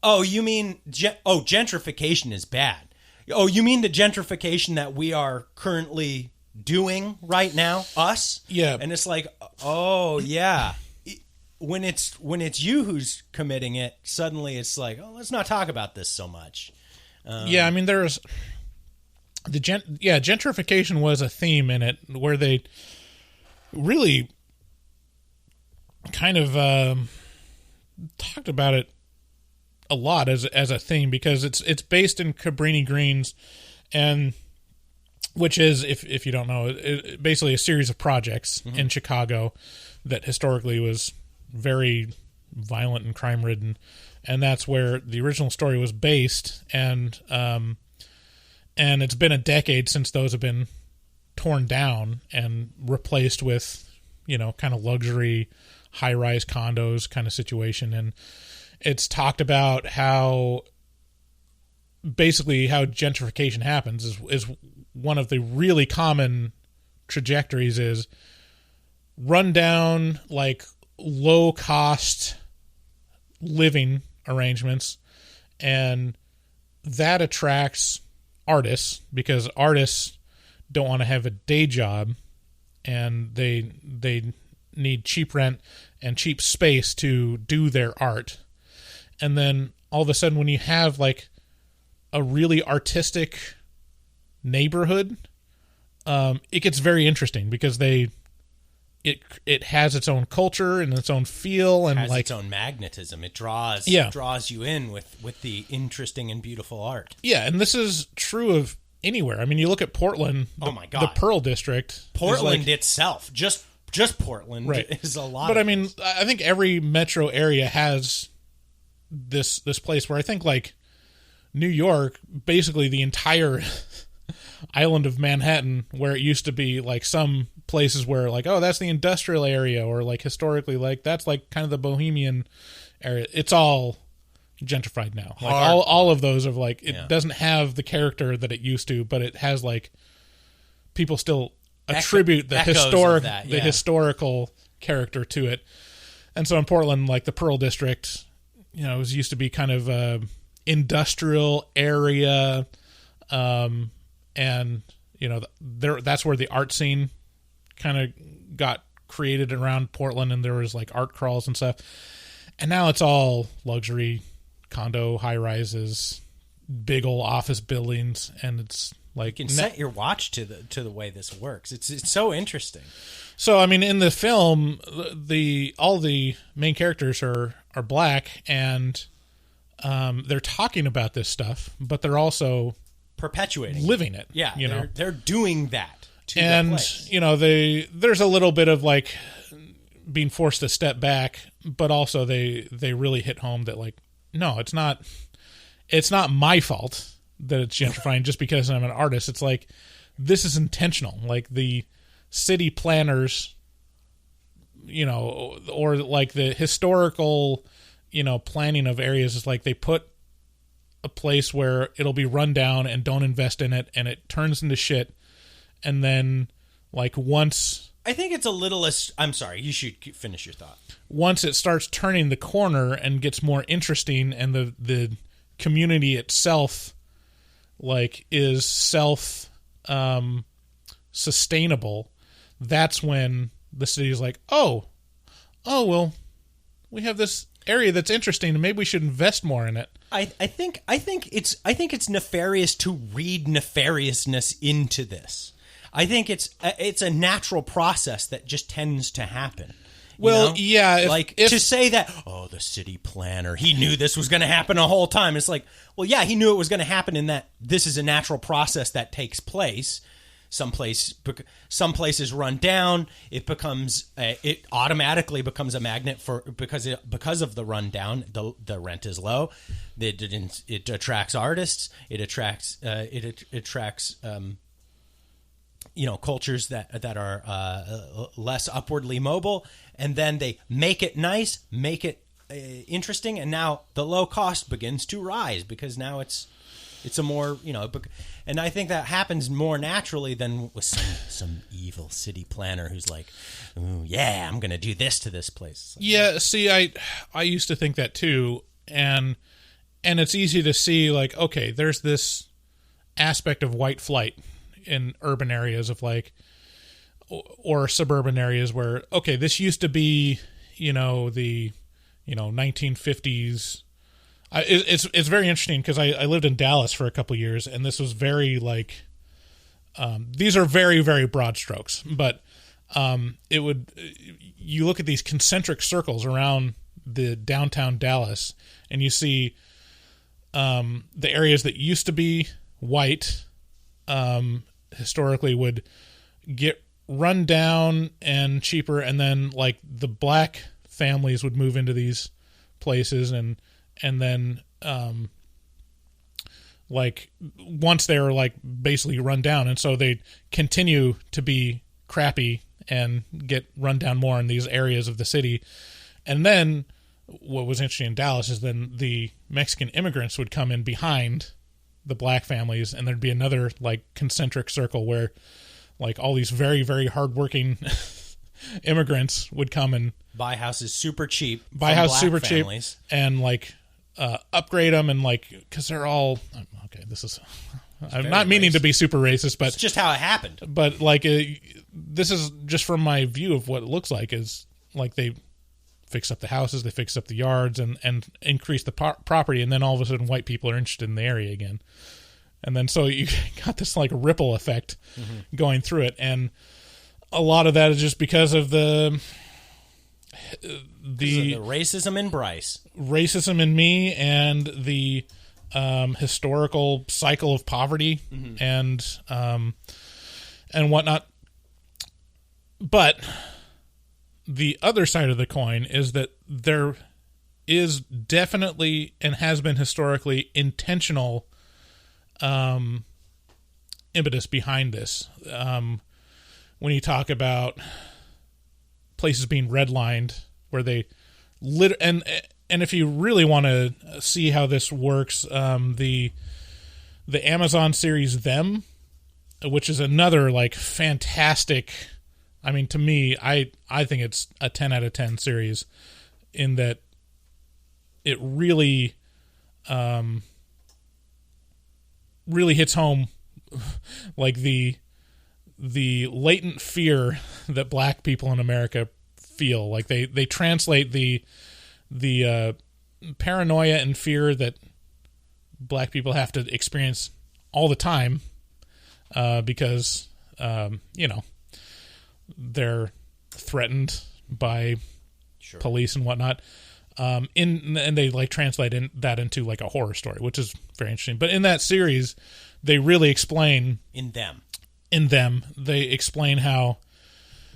oh, you mean gentrification is bad. Oh, you mean the gentrification that we are currently doing right now, us? Yeah. And it's like, oh yeah. When it's you who's committing it, suddenly it's like, oh, let's not talk about this so much. I mean, there's gentrification was a theme in it where they really kind of talked about it a lot as a theme, because it's based in Cabrini Greens, and which is, if you don't know, basically a series of projects in Chicago that historically was very violent and crime ridden, and that's where the original story was based. And it's been a decade since those have been torn down and replaced with, kind of luxury high-rise condos kind of situation. And it's talked about how basically how gentrification happens is one of the really common trajectories is rundown, like low-cost living arrangements, and that attracts artists because artists don't want to have a day job, and they need cheap rent and cheap space to do their art. And then all of a sudden, when you have like a really artistic neighborhood, it gets very interesting because it has its own culture and its own feel, and has like its own magnetism. It draws you in with the interesting and beautiful art. Yeah, and this is true of anywhere. I mean, you look at Portland. Oh my God, the Pearl District. Portland itself, just Portland, right, is a lot. But I mean, I think every metro area has this place where I think like New York, basically the entire island of Manhattan, where it used to be like some places where like, oh, that's the industrial area, or like historically, like that's like kind of the bohemian area. It's all gentrified now. Like all of those are like, it doesn't have the character that it used to, but it has like people still attribute the historical character to it. And so in Portland, like the Pearl District, you know, it used to be kind of a industrial area, and you know, that's where the art scene kind of got created around Portland, and there was like art crawls and stuff. And now it's all luxury condo high rises, big old office buildings, and it's like you can set your watch to the way this works. It's so interesting. So I mean, in the film, all the main characters are black, and they're talking about this stuff, but they're also perpetuating, living it. Yeah, you know, they're doing that to and the place. You know, there's a little bit of like being forced to step back, but also they really hit home that like, no, it's not my fault that it's gentrifying just because I'm an artist. It's like, this is intentional. Like the city planners, you know, or like the historical, you know, planning of areas is like they put a place where it'll be run down and don't invest in it, and it turns into shit. And then like once... I think it's a little... I'm sorry, you should finish your thought. Once it starts turning the corner and gets more interesting, and the community itself like is sustainable, that's when the city is like, oh well, we have this area that's interesting, and maybe we should invest more in it. I think it's nefarious to read nefariousness into this. I think it's a natural process that just tends to happen. Well, yeah, to say that, oh, the city planner, he knew this was going to happen the whole time. It's like, well, yeah, he knew it was going to happen, in that this is a natural process that takes place. Some places run down. It automatically becomes a magnet because of the rundown. The rent is low. It attracts artists. It attracts cultures that are less upwardly mobile, and then they make it nice, make it interesting, and now the low cost begins to rise because now it's a more, and I think that happens more naturally than with some evil city planner who's like, ooh, yeah, I'm going to do this to this place. Yeah, see, I used to think that too, and it's easy to see like, okay, there's this aspect of white flight in urban areas of like, or suburban areas where, okay, this used to be, the 1950s. It's very interesting because I lived in Dallas for a couple of years, and this was very like, these are very, very broad strokes, but you look at these concentric circles around the downtown Dallas, and you see the areas that used to be white historically would get run down and cheaper, and then like the black families would move into these places, and then like once they were like basically run down, and so they continue to be crappy and get run down more in these areas of the city. And then what was interesting in Dallas is then the Mexican immigrants would come in behind the black families, and there'd be another like concentric circle where like all these very, very hardworking immigrants would come and buy houses super cheap, cheap, and like upgrade them, and like, because they're all okay. This is, I'm not meaning to be super racist, but it's just how it happened. But like, this is just from my view of what it looks like, is like they fix up the houses, they fix up the yards, and increase the property, and then all of a sudden white people are interested in the area again, and then so you got this like ripple effect going through it, and a lot of that is just because of the racism in Bryce, racism in me, and the historical cycle of poverty and whatnot. But the other side of the coin is that there is definitely, and has been historically, intentional impetus behind this. when you talk about places being redlined, where they and if you really want to see how this works, the Amazon series Them, which is another like fantastic. I mean, to me, I think it's a 10 out of 10 series in that it really really hits home like the latent fear that black people in America feel. Like they translate the paranoia and fear that black people have to experience all the time because they're threatened by police and whatnot. And they like translate that into like a horror story, which is very interesting. But in that series, they really explain in them they explain how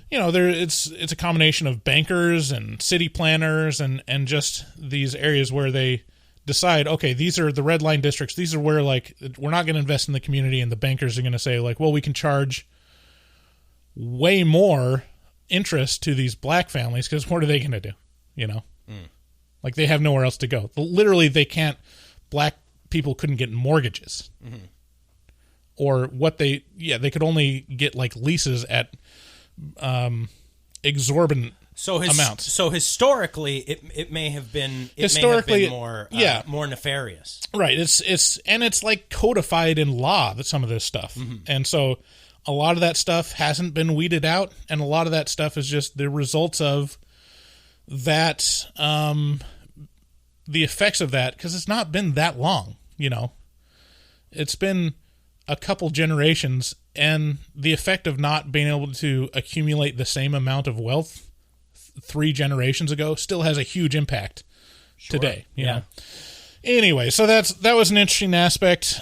it's a combination of bankers and city planners and just these areas where they decide, okay, these are the red line districts. These are where like we're not going to invest in the community, and the bankers are going to say like, well, we can charge way more interest to these black families because what are they going to do? Like they have nowhere else to go. Literally, they can't. Black people couldn't get mortgages, or what they could only get like leases at exorbitant amounts. So historically, it may have been more more nefarious, right? It's like codified in law that some of this stuff, and so a lot of that stuff hasn't been weeded out, and a lot of that stuff is just the results of that, the effects of that, because it's not been that long, it's been a couple generations, and the effect of not being able to accumulate the same amount of wealth 3 generations ago still has a huge impact today. You know? Anyway, so that was an interesting aspect.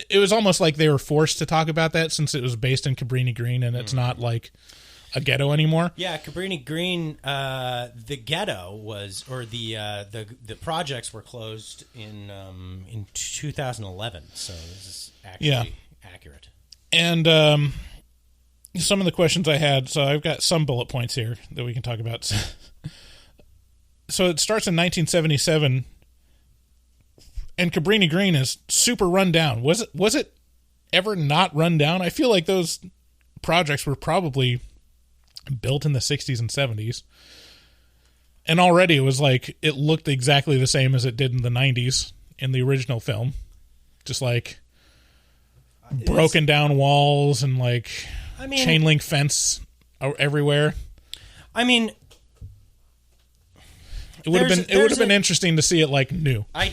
It was almost like they were forced to talk about that since it was based in Cabrini Green, and it's not like a ghetto anymore. Yeah, Cabrini Green, the ghetto was, or the projects were closed in 2011. So this is actually accurate. And some of the questions I had, so I've got some bullet points here that we can talk about. So it starts in 1977, and Cabrini Green is super run down. Was it ever not run down? I feel like those projects were probably built in the 60s and 70s, and already it was like it looked exactly the same as it did in the 90s in the original film, just like broken down walls and like chain link fence everywhere. I mean, it would have been interesting to see it like new. I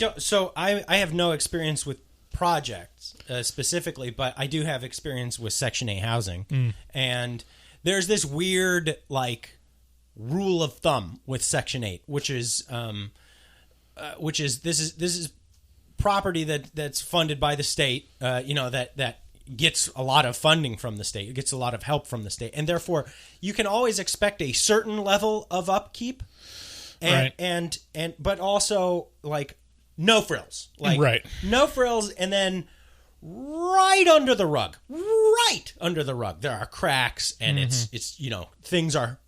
have no experience with projects specifically, but I do have experience with Section 8 housing, and there's this weird like rule of thumb with Section 8, which is this is property that's funded by the state, that gets a lot of funding from the state, it gets a lot of help from the state, and therefore you can always expect a certain level of upkeep, and but also like no frills, no frills, and then right under the rug, there are cracks, and it's things are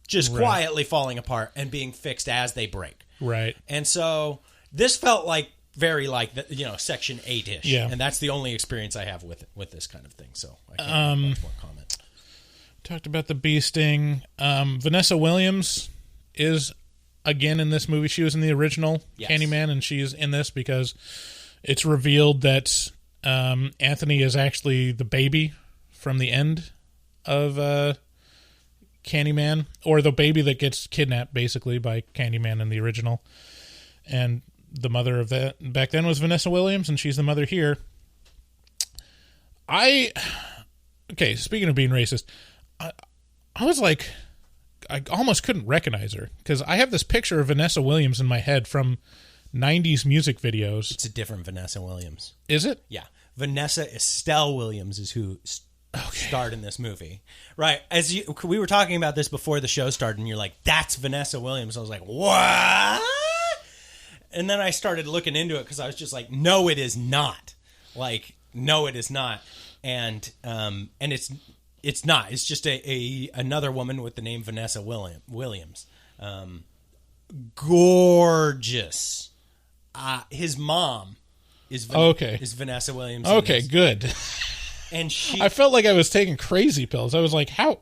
just quietly falling apart and being fixed as they break. Right. And so this felt like very like Section 8-ish. Yeah. And that's the only experience I have with this kind of thing. So I can't make much more comment. Talked about the bee sting. Vanessa Williams is again in this movie. She was in the original Candyman, and she's in this because it's revealed that Anthony is actually the baby from the end of Candyman, or the baby that gets kidnapped basically by Candyman in the original. And the mother of that back then was Vanessa Williams, and she's the mother here. Speaking of being racist, I was like, I almost couldn't recognize her because I have this picture of Vanessa Williams in my head from 90s music videos. It's a different Vanessa Williams. Is it? Yeah. Vanessa Estelle Williams is who starred in this movie. Right. We were talking about this before the show started, and you're like, that's Vanessa Williams. I was like, what? And then I started looking into it because I was just like, no, it is not. Like, No, it is not. And it's not. It's just another woman with the name Vanessa Williams. Gorgeous. His mom is Vanessa Williams. Okay, good. And I felt like I was taking crazy pills. I was like, how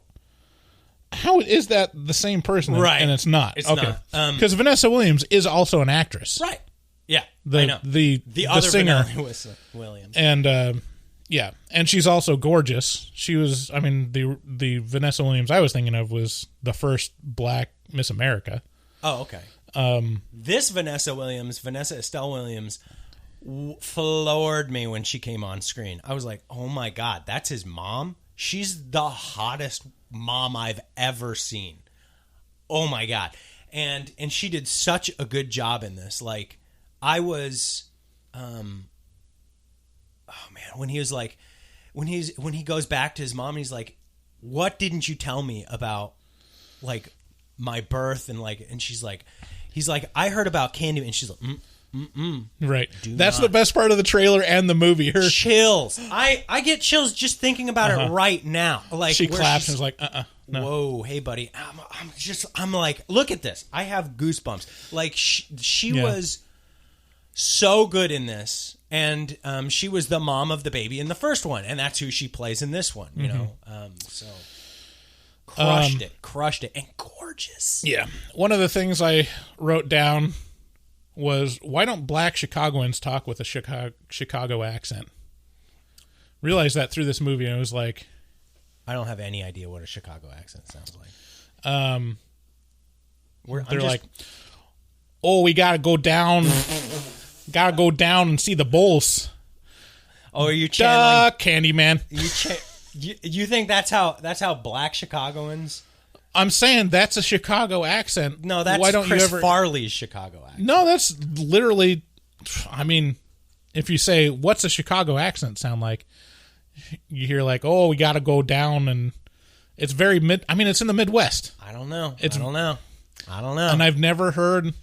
is that the same person? Right. And it's not. It's okay. not. Because Vanessa Williams is also an actress. Right. Yeah. I know. The other singer. Vanessa Williams. And yeah, and she's also gorgeous. She was, I mean, the Vanessa Williams I was thinking of was the first black Miss America. Oh, okay. This Vanessa Estelle Williams, floored me when she came on screen. I was like, oh my God, that's his mom? She's the hottest mom I've ever seen. Oh my God. And she did such a good job in this. Like, I was, oh man, when he was like, when he goes back to his mom and he's like, what didn't you tell me about, like, my birth? And she's like, he's like, I heard about Candyman. And she's like, Right. That's the best part of the trailer and the movie. Her chills. I get chills just thinking about it right now. Like, she claps and is like, no. Whoa, hey buddy. I'm like, look at this. I have goosebumps. Like, she was so good in this, and she was the mom of the baby in the first one, and that's who she plays in this one. You know, so crushed it, and gorgeous. Yeah. One of the things I wrote down was, why don't black Chicagoans talk with a Chicago accent? Realized that through this movie, and it was like, I don't have any idea what a Chicago accent sounds like. They're like, oh, we gotta go down, and see the Bulls. Oh, are you channeling Candyman? You think that's how black Chicagoans? I'm saying that's a Chicago accent. No, that's Chris Farley's Chicago accent. No, that's literally, I mean, if you say, what's a Chicago accent sound like? You hear like, oh, we got to go down, and it's very it's in the Midwest. I don't know. I don't know. And I've never heard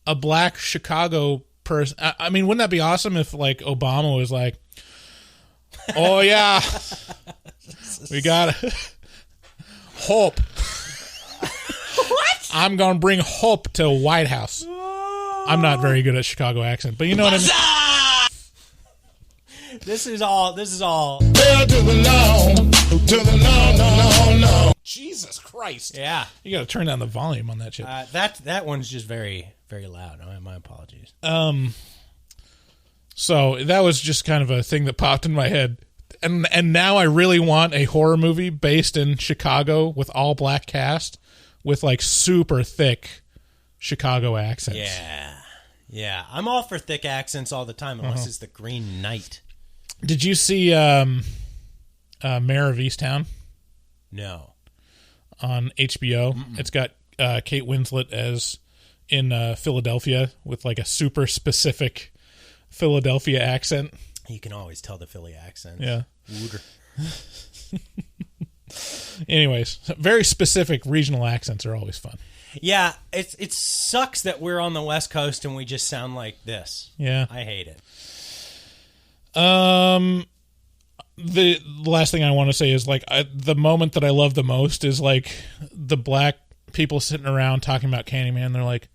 a black Chicago person. I mean, wouldn't that be awesome if, like, Obama was like, oh, yeah, we got hope. What? I'm going to bring hope to White House. I'm not very good at Chicago accent, but you know what I mean? This is all. Hell to the law, no. Jesus Christ. Yeah. You got to turn down the volume on that shit. That one's just very, very loud. My apologies. So that was just kind of a thing that popped in my head. And now I really want a horror movie based in Chicago with all black cast with, like, super thick Chicago accents. Yeah. I'm all for thick accents all the time, unless it's the Green Knight. Did you see Mayor of Easttown? No. On HBO. Mm-mm. It's got Kate Winslet as in Philadelphia with, like, a super specific Philadelphia accent. You can always tell the Philly accent. Yeah. Wooder. Anyways, very specific regional accents are always fun. Yeah, it sucks that we're on the West Coast and we just sound like this. Yeah. I hate it. The last thing I want to say is, like, the moment that I love the most is, like, the black people sitting around talking about Candyman. They're like,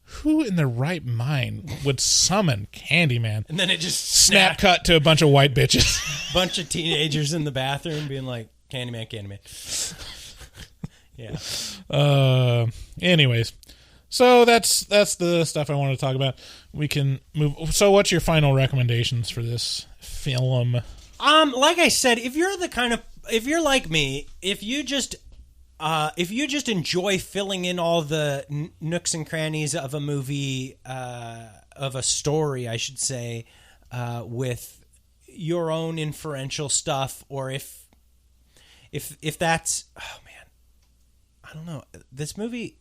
who in their right mind would summon Candyman? And then it just snap cut to a bunch of white bitches. Bunch of teenagers in the bathroom being like, Candyman. Yeah. Anyways, so that's the stuff I want to talk about. We can move. So what's your final recommendations for this film? Like I said, if you're like me, if you just enjoy filling in all the nooks and crannies of a movie, of a story, I should say, with your own inferential stuff, or if that's, oh man, I don't know, this movie,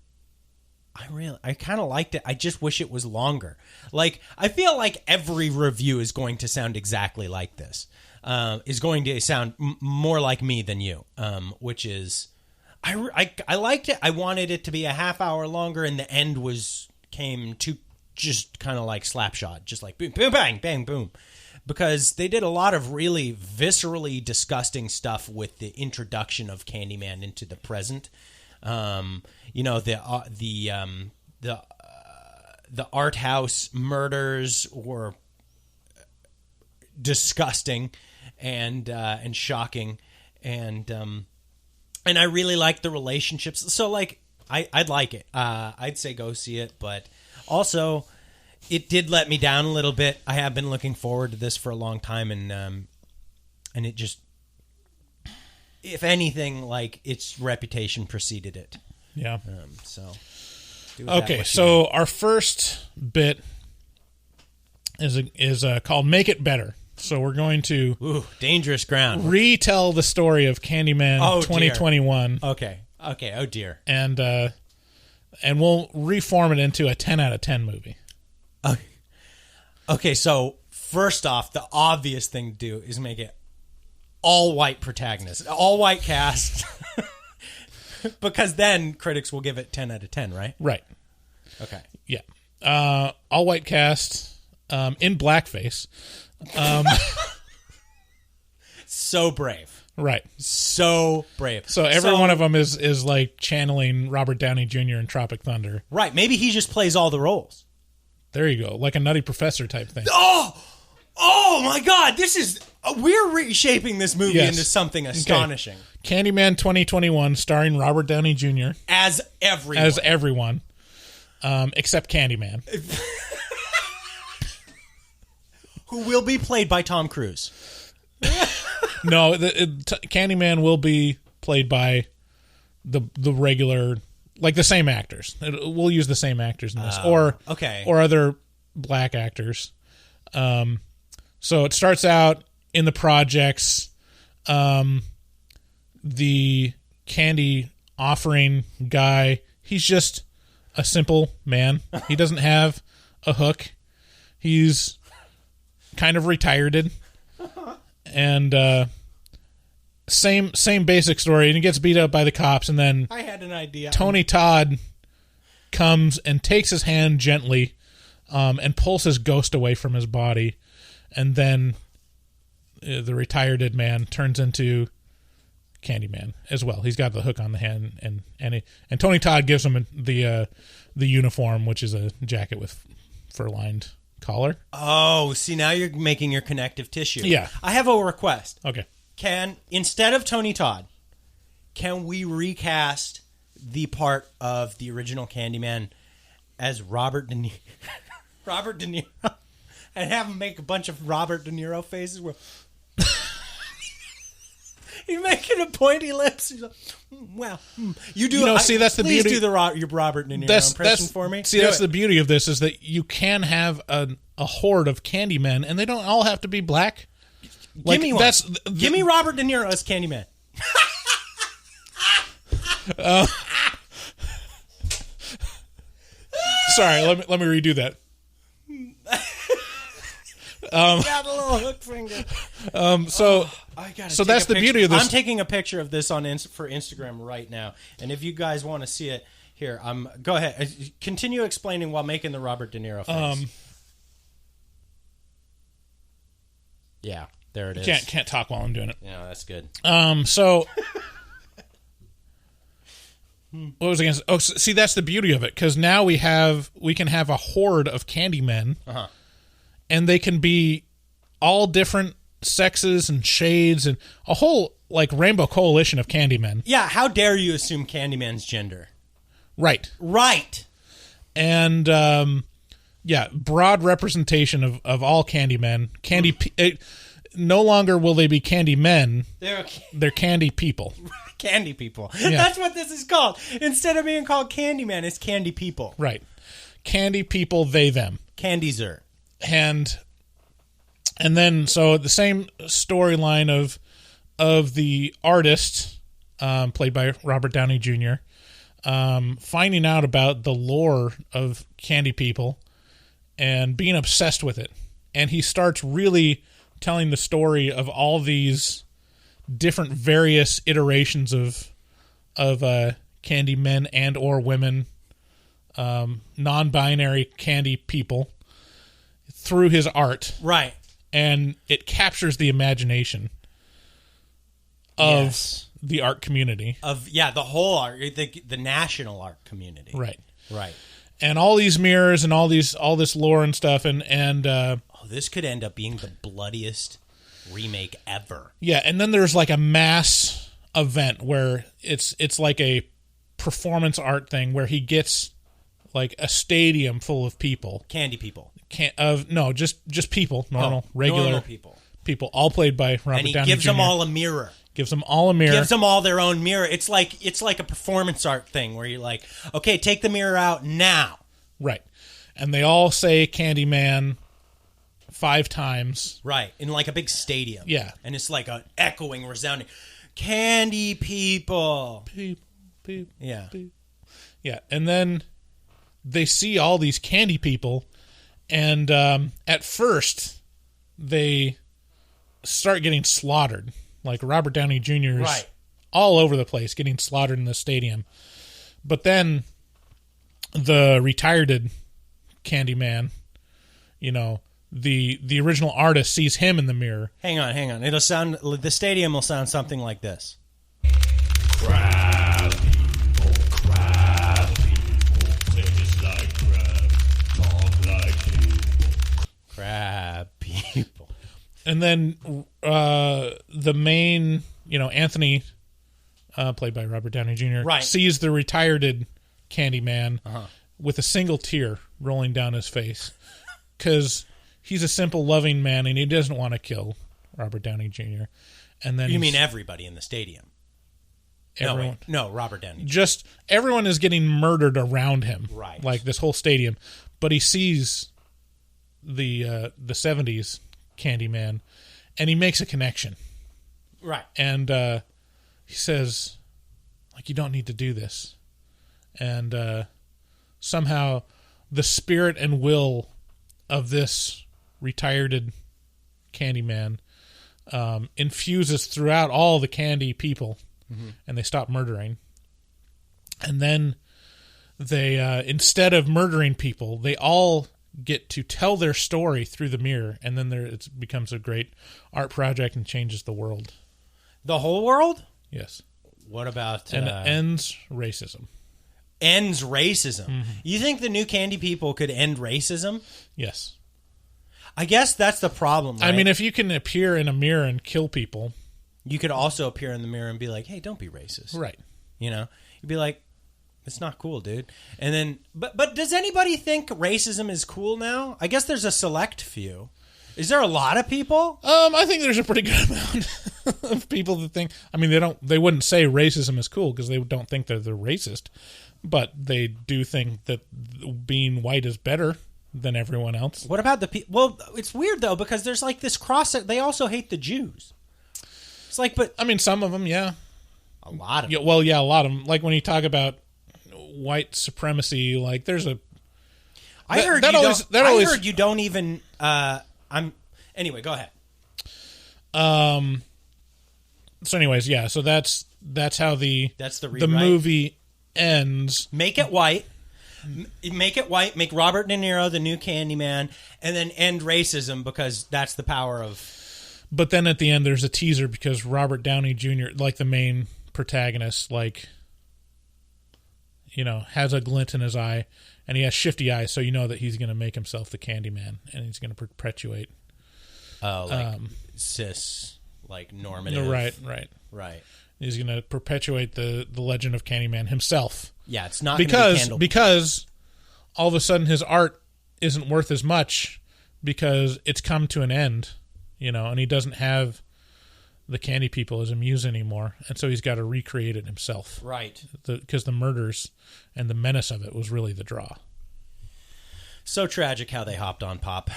I kind of liked it. I just wish it was longer. Like, I feel like every review is going to sound exactly like this. Is going to sound more like me than you, which is, I liked it. I wanted it to be a half hour longer, and the end came to just kind of like Slapshot, just like boom, boom, bang, bang, boom. because they did a lot of really viscerally disgusting stuff with the introduction of Candyman into the present. You know, the art house murders were disgusting and shocking, and I really like the relationships. So like I'd like it. I'd say go see it, but also it did let me down a little bit. I have been looking forward to this for a long time, and it just, if anything, like its reputation preceded it. Yeah. So. Okay, so our first bit is called "Make It Better." So we're going to dangerous ground. Retell the story of Candyman 2021. Dear. Okay. Oh dear. And we'll reform it into a 10 out of 10 movie. Okay. So first off, the obvious thing to do is make it all white protagonist, all white cast. Because then critics will give it 10 out of 10, right? Right. Okay. Yeah. All white cast in blackface. So brave. Right. So brave. So every one of them is like channeling Robert Downey Jr. in Tropic Thunder. Right. Maybe he just plays all the roles. There you go. Like a Nutty Professor type thing. Oh my God. We're reshaping this movie into something astonishing. Okay. Candyman 2021 starring Robert Downey Jr. As everyone. Except Candyman. Who will be played by Tom Cruise. No, Candyman will be played by the regular, like the same actors. We'll use the same actors in this, or other black actors. So it starts out in the projects. The candy offering guy, he's just a simple man. He doesn't have a hook. He's kind of retired, and same basic story. And he gets beat up by the cops, and then I had an idea. Tony Todd comes and takes his hand gently, and pulls his ghost away from his body, and then the retired man turns into Candyman as well. He's got the hook on the hand, and Tony Todd gives him the uniform, which is a jacket with fur-lined collar. Oh, see, now you're making your connective tissue. Yeah. I have a request. Okay. Instead of Tony Todd, can we recast the part of the original Candyman as Robert De Niro, and have him make a bunch of Robert De Niro faces where he's making a pointy lips. He's like, well, you do. That's the beauty. Please do your Robert De Niro impression for me. See, that's the beauty of this, is that you can have a horde of Candymen, and they don't all have to be black. Give me one. Give me Robert De Niro as Candyman. Sorry, let me redo that. Got a little hook finger. So that's the beauty of this. I'm taking a picture of this for Instagram right now, and if you guys want to see it, here, go ahead. Continue explaining while making the Robert De Niro face. Yeah, there it is. Can't talk while I'm doing it. Yeah, that's good. So what was I going to say? Oh, see, that's the beauty of it, because now we can have a horde of Candymen, and they can be all different sexes and shades, and a whole like rainbow coalition of Candymen. Yeah, how dare you assume Candyman's gender? Right. And broad representation of all Candymen. No longer will they be Candymen. They're candy people. Candy people. Yeah. That's what this is called. Instead of being called Candyman, it's candy people. Right. Candy people, they, them. Candyzer. And then, so the same storyline of the artist, played by Robert Downey Jr., finding out about the lore of candy people and being obsessed with it. And he starts really telling the story of all these different various iterations of candy men and or women, non-binary candy people, through his art. Right. and it captures the imagination of the art community. The whole art, the national art community. Right. And all these mirrors and all this lore and stuff, and this could end up being the bloodiest remake ever. Yeah, and then there's like a mass event where it's like a performance art thing where he gets like a stadium full of people. Candy people. Just people, regular normal people, all played by Robert Downey Jr. And he gives them all a mirror. Gives them all a mirror. Gives them all their own mirror. It's like a performance art thing where you're like, okay, take the mirror out now. Right. And they all say Candyman 5 times. Right. In like a big stadium. Yeah. And it's like an echoing, resounding, candy people. People. Yeah. People. Yeah. And then they see all these candy people, and at first they start getting slaughtered. Like Robert Downey Jr. is all over the place, getting slaughtered in the stadium. But then the retired Candyman, the original artist sees him in the mirror. Hang on. The stadium will sound something like this. Crab people, taste like crab, talk like people. Crab people. And then the main, Anthony, played by Robert Downey Jr., sees the retired Candyman with a single tear rolling down his face because he's a simple, loving man and he doesn't want to kill Robert Downey Jr. And then you mean everybody in the stadium? Everyone? No, Robert Downey Jr. Just everyone is getting murdered around him, right? Like this whole stadium, but he sees the 70s Candyman, and he makes a connection. Right. And he says, like, you don't need to do this. And somehow the spirit and will of this retired Candyman infuses throughout all the candy people, and they stop murdering. And then they, instead of murdering people, they all get to tell their story through the mirror, and then it becomes a great art project and changes the world. The whole world? Yes. What about... And it ends racism. Ends racism. Mm-hmm. You think the new candy people could end racism? Yes. I guess that's the problem, right? I mean, if you can appear in a mirror and kill people... You could also appear in the mirror and be like, hey, don't be racist. Right. You'd be like... It's not cool, dude. And then, but does anybody think racism is cool now? I guess there's a select few. Is there a lot of people? I think there's a pretty good amount of people that think. I mean, they wouldn't say racism is cool because they don't think that they're racist, but they do think that being white is better than everyone else. What about the people? Well, it's weird though because there's like this cross. They also hate the Jews. It's like, but I mean, some of them, yeah. A lot of them. Well, yeah, a lot of them. Like when you talk about white supremacy, like there's a. I heard you don't even. Anyway, go ahead. So, anyways, yeah. So that's how the rewrite. Movie ends. Make it white. Make it white. Make Robert De Niro the new Candyman, and then end racism because that's the power of. But then at the end, there's a teaser because Robert Downey Jr., like the main protagonist, like. Has a glint in his eye, and he has shifty eyes, so you know that he's going to make himself the Candyman, and he's going to perpetuate. Cis, like normative. Right. He's going to perpetuate the legend of Candyman himself. Yeah, it's not because all of a sudden his art isn't worth as much because it's come to an end, and he doesn't have the candy people as a muse anymore, and so he's got to recreate it himself. Right. Because the murders and the menace of it was really the draw. So tragic how they hopped on pop.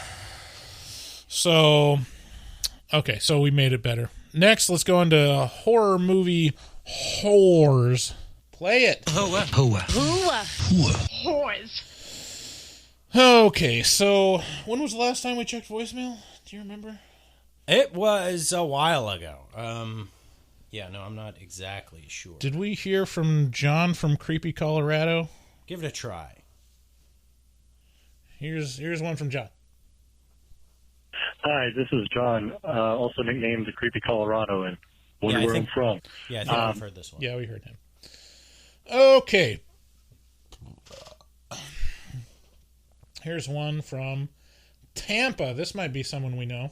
So, okay, so we made it better. Next, let's go into a horror movie, Whooores. Play it. Whores. Okay, so when was the last time we checked voicemail? Do you remember? It was a while ago. Yeah, no, I'm not exactly sure. Did we hear from John from Creepy, Colorado? Give it a try. Here's one from John. Hi, this is John, also nicknamed the Creepy Colorado, and wonder where I'm from. Yeah, I think I've heard this one. Yeah, we heard him. Okay. Here's one from Tampa. This might be someone we know.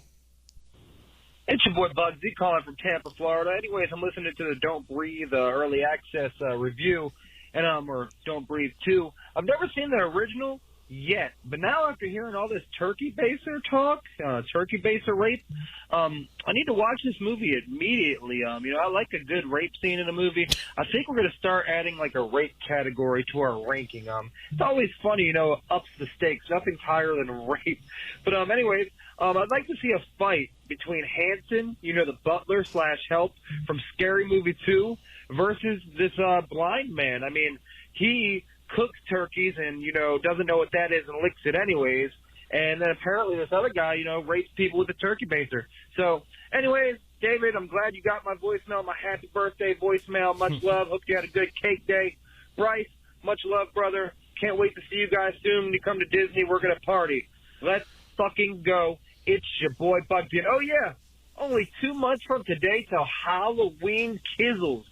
It's your boy Bugsy calling from Tampa, Florida. Anyways, I'm listening to the Don't Breathe early access review, and or Don't Breathe 2. I've never seen the original yet, but now after hearing all this turkey baser talk, turkey baser rape, I need to watch this movie immediately. I like a good rape scene in a movie. I think we're going to start adding like a rape category to our ranking. It's always funny, ups the stakes. Nothing's higher than rape. But anyways, I'd like to see a fight between Hanson, the butler / help from Scary Movie 2, versus this blind man. I mean, he cooks turkeys and, doesn't know what that is and licks it anyways. And then apparently this other guy, rapes people with a turkey baster. So, anyways, David, I'm glad you got my voicemail, my happy birthday voicemail. Much love. Hope you had a good cake day. Bryce, much love, brother. Can't wait to see you guys soon. When you come to Disney, we're going to party. Let's fucking go. It's your boy Bugsy. And oh, yeah, only 2 months from today till Halloween Kizzles.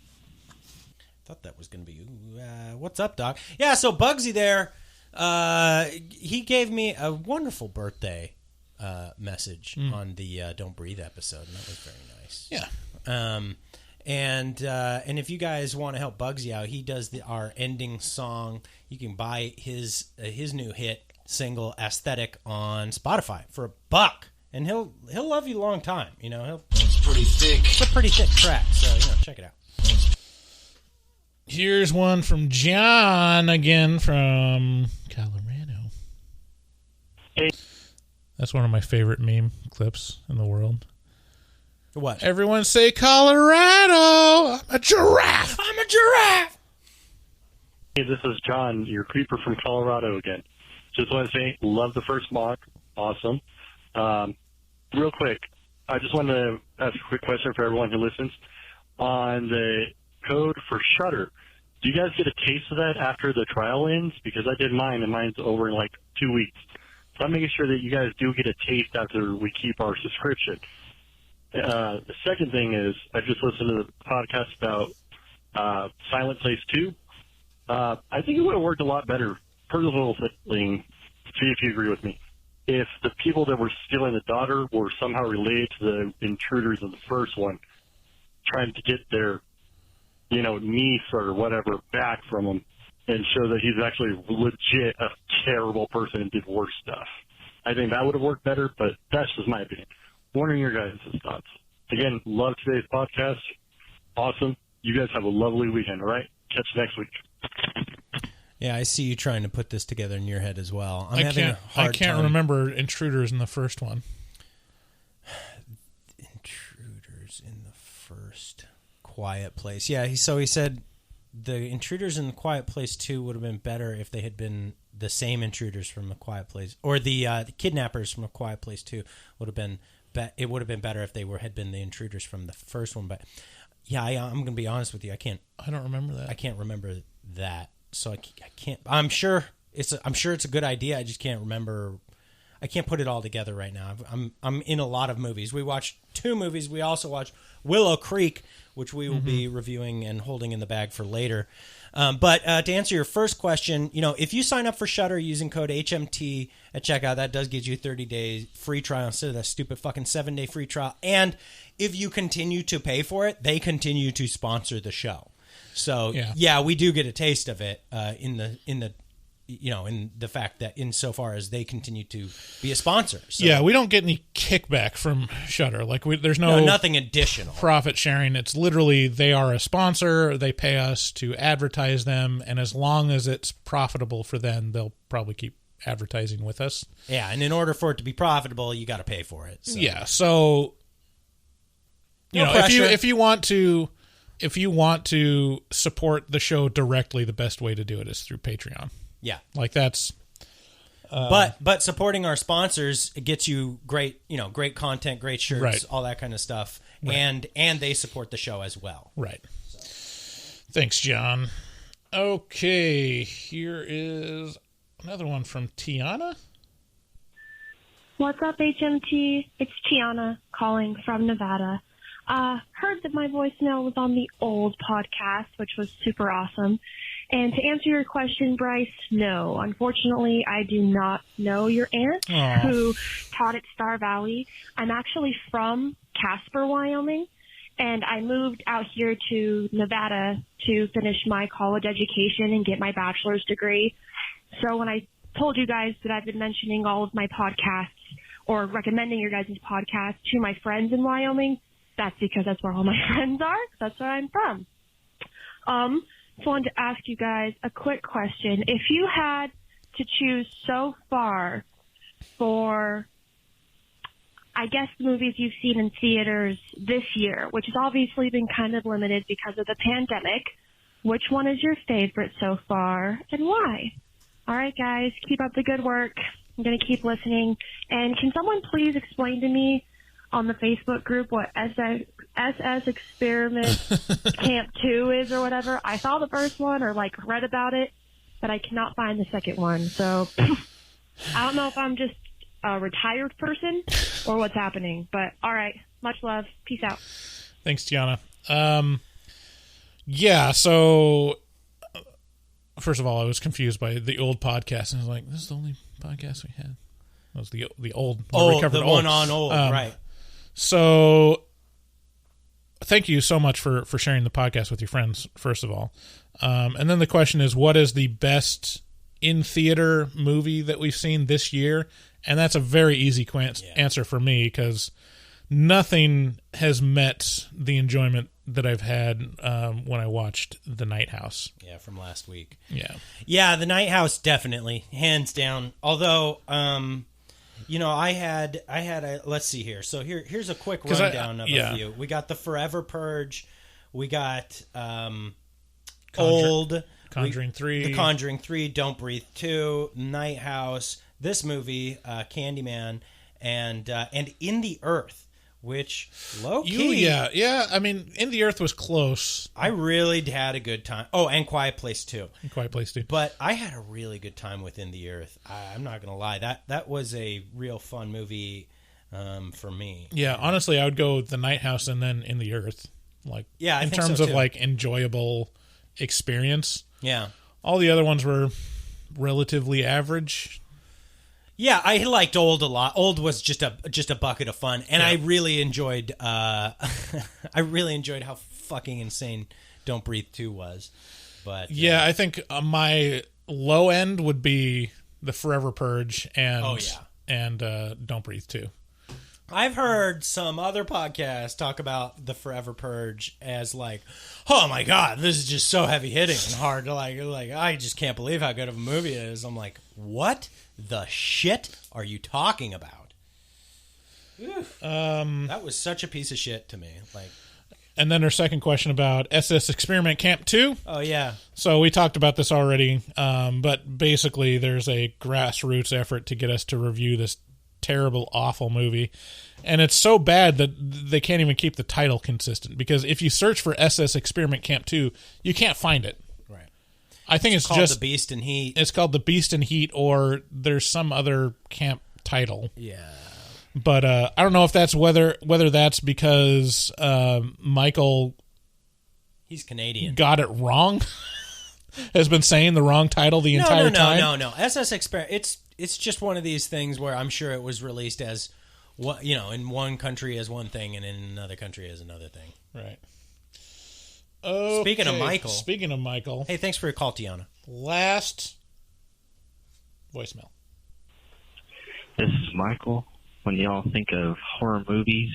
Thought that was going to be, what's up, Doc? Yeah, so Bugsy there, he gave me a wonderful birthday message on the Don't Breathe episode, and that was very nice. Yeah. And if you guys want to help Bugsy out, he does our ending song. You can buy his new hit single Aesthetic on Spotify for $1, and he'll love you a long time. It's pretty thick. It's a pretty thick track, so check it out. Here's one from John again from Colorado. Hey. That's one of my favorite meme clips in the world. What? Everyone say Colorado. I'm a giraffe. I'm a giraffe. Hey, this is John, your creeper from Colorado again. Just want to say, love the first mock. Awesome. Real quick, I just wanted to ask a quick question for everyone who listens. On the code for Shudder, do you guys get a taste of that after the trial ends? Because I did mine, and mine's over in like 2 weeks. So I'm making sure that you guys do get a taste after we keep our subscription. The second thing is, I just listened to the podcast about Silent Place 2. I think it would have worked a lot better, personal thing, see if you agree with me, if the people that were stealing the daughter were somehow related to the intruders in the first one, trying to get their niece or whatever back from him and show that he's actually legit a terrible person and did worse stuff. I think that would have worked better, but that's just my opinion. Wondering your guys' thoughts. Again, love today's podcast. Awesome. You guys have a lovely weekend, all right? Catch you next week. Yeah, I see you trying to put this together in your head as well. I can't remember intruders in the first one. Intruders in the first Quiet Place. Yeah, he said the intruders in the Quiet Place 2 would have been better if they had been the same intruders from the Quiet Place, or the kidnappers from the Quiet Place 2 would have been. It would have been better if they had been the intruders from the first one. But yeah, I'm going to be honest with you. I don't remember that. I can't remember that. So I can't. I'm sure it's a good idea. I just can't remember. I can't put it all together right now. I'm in a lot of movies. We watched 2 movies. We also watched Willow Creek, which we will be reviewing and holding in the bag for later. But to answer your first question, if you sign up for Shudder using code HMT at checkout, that does get you 30-day free trial instead of that stupid fucking 7-day free trial. And if you continue to pay for it, they continue to sponsor the show. So yeah, we do get a taste of it in the fact that insofar as they continue to be a sponsor. So. Yeah, we don't get any kickback from Shudder. Like there's no nothing additional profit sharing. It's literally they are a sponsor. They pay us to advertise them, and as long as it's profitable for them, they'll probably keep advertising with us. Yeah, and in order for it to be profitable, you got to pay for it. So. Yeah, so if you want to support the show directly, the best way to do it is through Patreon. Yeah, like that's. But supporting our sponsors, it gets you great content, great shirts, right. all that kind of stuff, right. and they support the show as well. Right. So. Thanks, John. Okay, here is another one from Tiana. What's up, HMT? It's Tiana calling from Nevada. Heard that my voicemail was on the old podcast, which was super awesome. And to answer your question, Bryce, no. Unfortunately, I do not know your aunt who taught at Star Valley. I'm actually from Casper, Wyoming, and I moved out here to Nevada to finish my college education and get my bachelor's degree. So when I told you guys that I've been mentioning all of my podcasts or recommending your guys' podcast to my friends in Wyoming, that's because that's where all my friends are. That's where I'm from. Just wanted to ask you guys a quick question. If you had to choose so far for, I guess, the movies you've seen in theaters this year, which has obviously been kind of limited because of the pandemic, which one is your favorite so far and why? All right, guys, keep up the good work. I'm going to keep listening. And can someone please explain to me on the Facebook group what SS Experiment Camp 2 is or whatever? I saw the first one or, read about it, but I cannot find the second one. So I don't know if I'm just a retired person or what's happening. But, all right, much love. Peace out. Thanks, Tiana. Yeah, so... First of all, I was confused by the old podcast, and I was like, "This is the only podcast we had." That was the old. The one on old, right? So, thank you so much for sharing the podcast with your friends. First of all, and then the question is, what is the best in theater movie that we've seen this year? And that's a very easy answer for me because nothing has met the enjoyment that I've had when I watched The Night House. Yeah, from last week. Yeah, The Night House, definitely, hands down. Although, I had a, let's see here. So here's a quick rundown of a few. We got The Forever Purge. We got Old. Conjuring 3. The Conjuring 3, Don't Breathe 2, Night House, this movie, Candyman, and In the Earth. Which, low-key... Yeah. I mean, In the Earth was close. I really had a good time. Oh, and Quiet Place 2. But I had a really good time with In the Earth. I'm not going to lie. That was a real fun movie for me. Yeah, honestly, I would go The Night House and then In the Earth. In terms of, enjoyable experience. Yeah. All the other ones were relatively average. Yeah, I liked Old a lot. Old was just a bucket of fun, and I really enjoyed. I really enjoyed how fucking insane Don't Breathe 2 was. But I think my low end would be The Forever Purge and Don't Breathe 2. I've heard some other podcasts talk about The Forever Purge as oh my god, this is just so heavy hitting and hard to I just can't believe how good of a movie it is. I'm like, what the shit are you talking about? That was such a piece of shit to me. And then our second question about SS Experiment Camp 2. Oh, yeah. So we talked about this already, but basically there's a grassroots effort to get us to review this terrible, awful movie. And it's so bad that they can't even keep the title consistent, because if you search for SS Experiment Camp 2, you can't find it. Right. I think it's called just The Beast in Heat. It's called The Beast in Heat, or there's some other camp title. Yeah. But I don't know if that's whether that's because Michael, he's Canadian, got it wrong, has been saying the wrong title the entire time. No. SS Experiment. It's just one of these things where I'm sure it was released as what, in one country as one thing and in another country as another thing. Right. Okay. Speaking of Michael. Hey, thanks for your call, Tiana. Last voicemail. This is Michael. When y'all think of horror movies,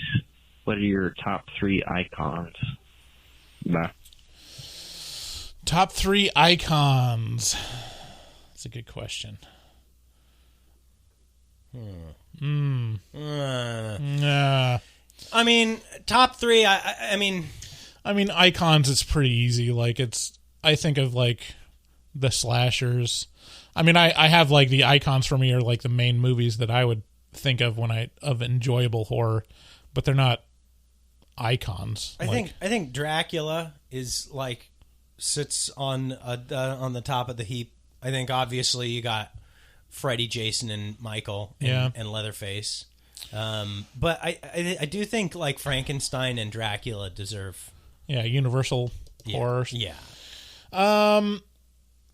what are your top 3 icons? Bye. Top 3 icons. That's a good question. I mean, top 3. I mean, icons. It's pretty easy. I think of the slashers. I mean, I have the icons for me are the main movies that I would think of of enjoyable horror, but they're not icons. I think Dracula is sits on the top of the heap. I think obviously you got Freddy, Jason, and Michael, and Leatherface. But I do think like Frankenstein and Dracula deserve universal horrors. Yeah.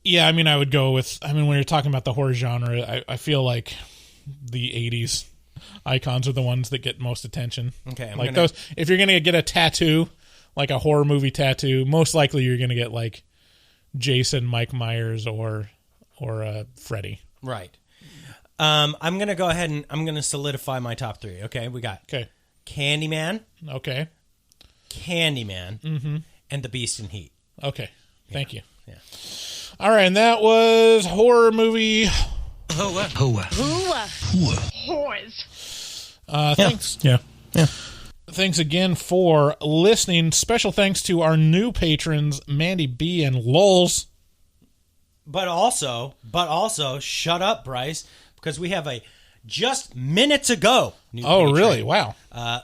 Yeah, I mean, I would go with. I mean, when you're talking about the horror genre, I feel like the '80s icons are the ones that get most attention. Okay, those. If you're gonna get a tattoo, like a horror movie tattoo, most likely you're gonna get like Jason, Mike Myers, or Freddy. Right. I'm gonna go ahead and I'm gonna solidify my top 3. Okay, we got Candyman. Okay. Candyman. And The Beast in Heat. Okay. Thank you. Yeah. All right, and that was horror movie. Whores. Thanks. Yeah. Thanks again for listening. Special thanks to our new patrons, Mandy B and Lols. But also, shut up, Bryce, because we have a just minutes ago new patron. Really? Wow.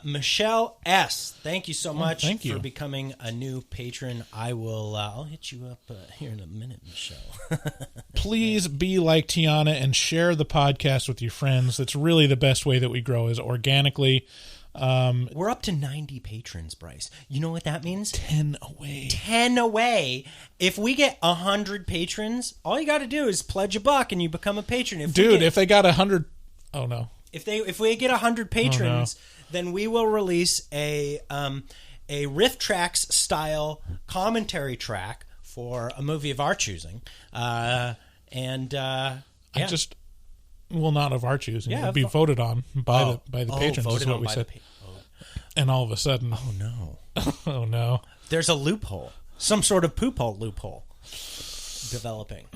Michelle S. Thank you so much for becoming a new patron. I'll hit you up here in a minute, Michelle. Please be like Tiana and share the podcast with your friends. That's really the best way that we grow, is organically. We're up to 90 patrons, Bryce. You know what that means? 10 away. 10 away. If we get 100 patrons, all you got to do is pledge $1 and you become a patron. If they got 100, oh no. If we get 100 patrons, then we will release a riff tracks style commentary track for a movie of our choosing. Well, not of our choosing. It'll be voted on by the patrons. Is what we said. And all of a sudden, oh no, oh no, there's a loophole, some sort of poop hole loophole developing.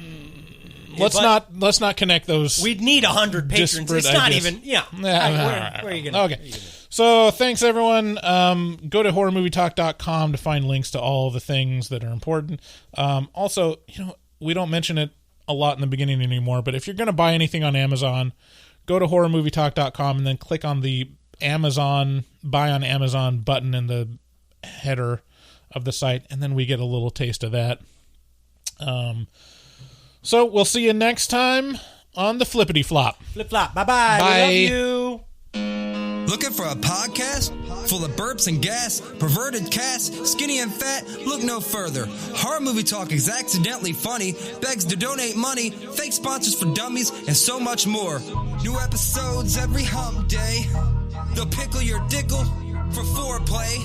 Let's not connect those. We'd need 100 patrons. It's not even. Yeah. Where are you gonna? Okay. So thanks everyone. Go to horrormovietalk.com to find links to all the things that are important. Also, we don't mention it a lot in the beginning anymore, but if you're going to buy anything on Amazon, go to horrormovietalk.com and then click on the Amazon buy on Amazon button in the header of the site, and then we get a little taste of that. So we'll see you next time on the Flippity Flop. Flip flop. Bye-bye. Bye. We love you. Looking for a podcast full of burps and gas, perverted cast, skinny and fat? Look no further. Horror Movie Talk is accidentally funny, begs to donate money, fake sponsors for dummies, and so much more. New episodes every hump day. They'll pickle your dickle for foreplay.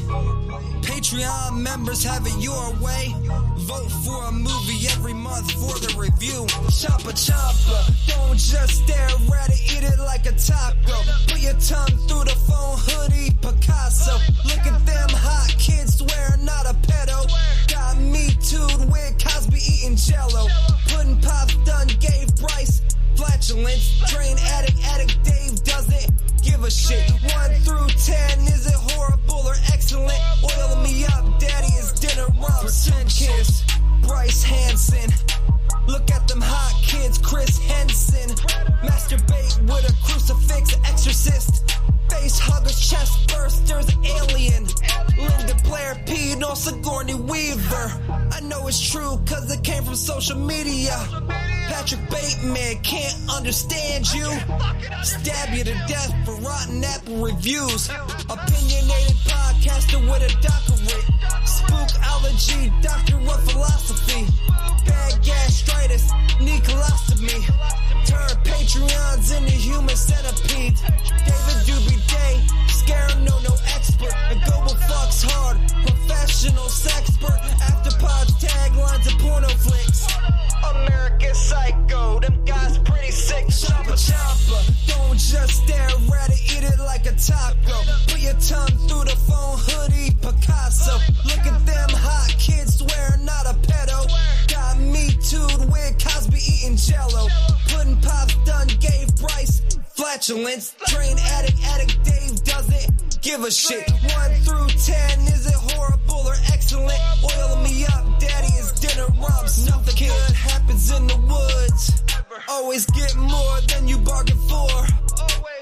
Patreon members have it your way. Vote for a movie every month for the review. Choppa choppa, don't just stare at it, eat it like a taco. Put your tongue through the phone, hoodie, Picasso. Look at them hot kids, swear not a pedo. Got me too'd with Cosby eating jello. Pudding Pops done gave Bryce flatulence. Train addict Dave doesn't give a shit. 1 through 10, is it horrible or excellent? Oil me up, daddy, is dinner rumps. Pretend kiss, Bryce Hansen. Look at them hot kids, Chris Henson. Masturbate with a crucifix, exorcist. Face huggers, chest bursters, alien. Linda Blair peed on Sigourney Weaver. I know it's true cause it came from social media. Patrick Bateman can't understand you. Stab you to death for rotten apple reviews. Opinionated podcaster with a doctorate. Spookology, doctor of philosophy. Bad gastritis, need colostomy. Turn Patreons into human centipedes. David Doobie Day, scare him, no expert. And Global Fucks hard, professional sexpert. Afterpods, taglines, and porno flicks. American Psycho, them guys pretty sick. Choppa choppa, don't just stare at it, eat it like a taco. Put your tongue through the phone, hoodie, Picasso. Look at them hot kids, swear not a pedo. Got me too'd with Cosby eating jello. Pudding Pops done gave Bryce flatulence. Train addict Dave doesn't give a shit. 1 through 10, is it horrible or excellent? Oil me up, daddy, is dinner rumps. Nothing good happens in the woods. Always get more than you bargain for.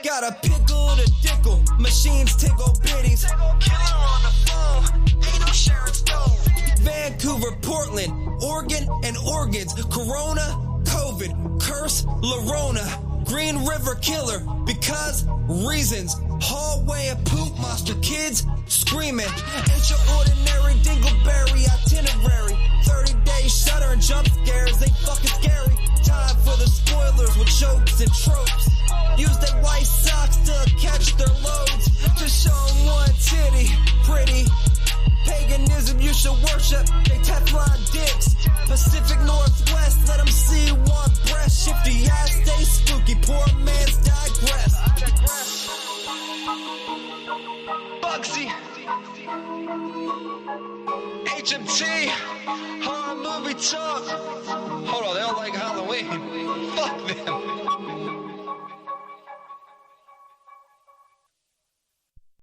Got a pickle to dickle, machines tickle bitties. Killer on the phone, ain't no Sharon Stone. Vancouver, Portland, Oregon, and organs. Corona, COVID, curse, Lorona, Green River Killer, because reasons, hallway of poop monster kids screaming, ain't your ordinary dingleberry itinerary, 30-day shutter and jump scares, ain't fucking scary, time for the spoilers with jokes and tropes, use their white socks to catch their loads, just show them one titty, pretty, paganism you should worship, they Teflon dicks, Pacific Northwest, let them see one breast, shifty eyes stay spooky, poor man's digress. Bugsy, HMT, horror movie talk. Hold on, they don't like Halloween. Fuck them.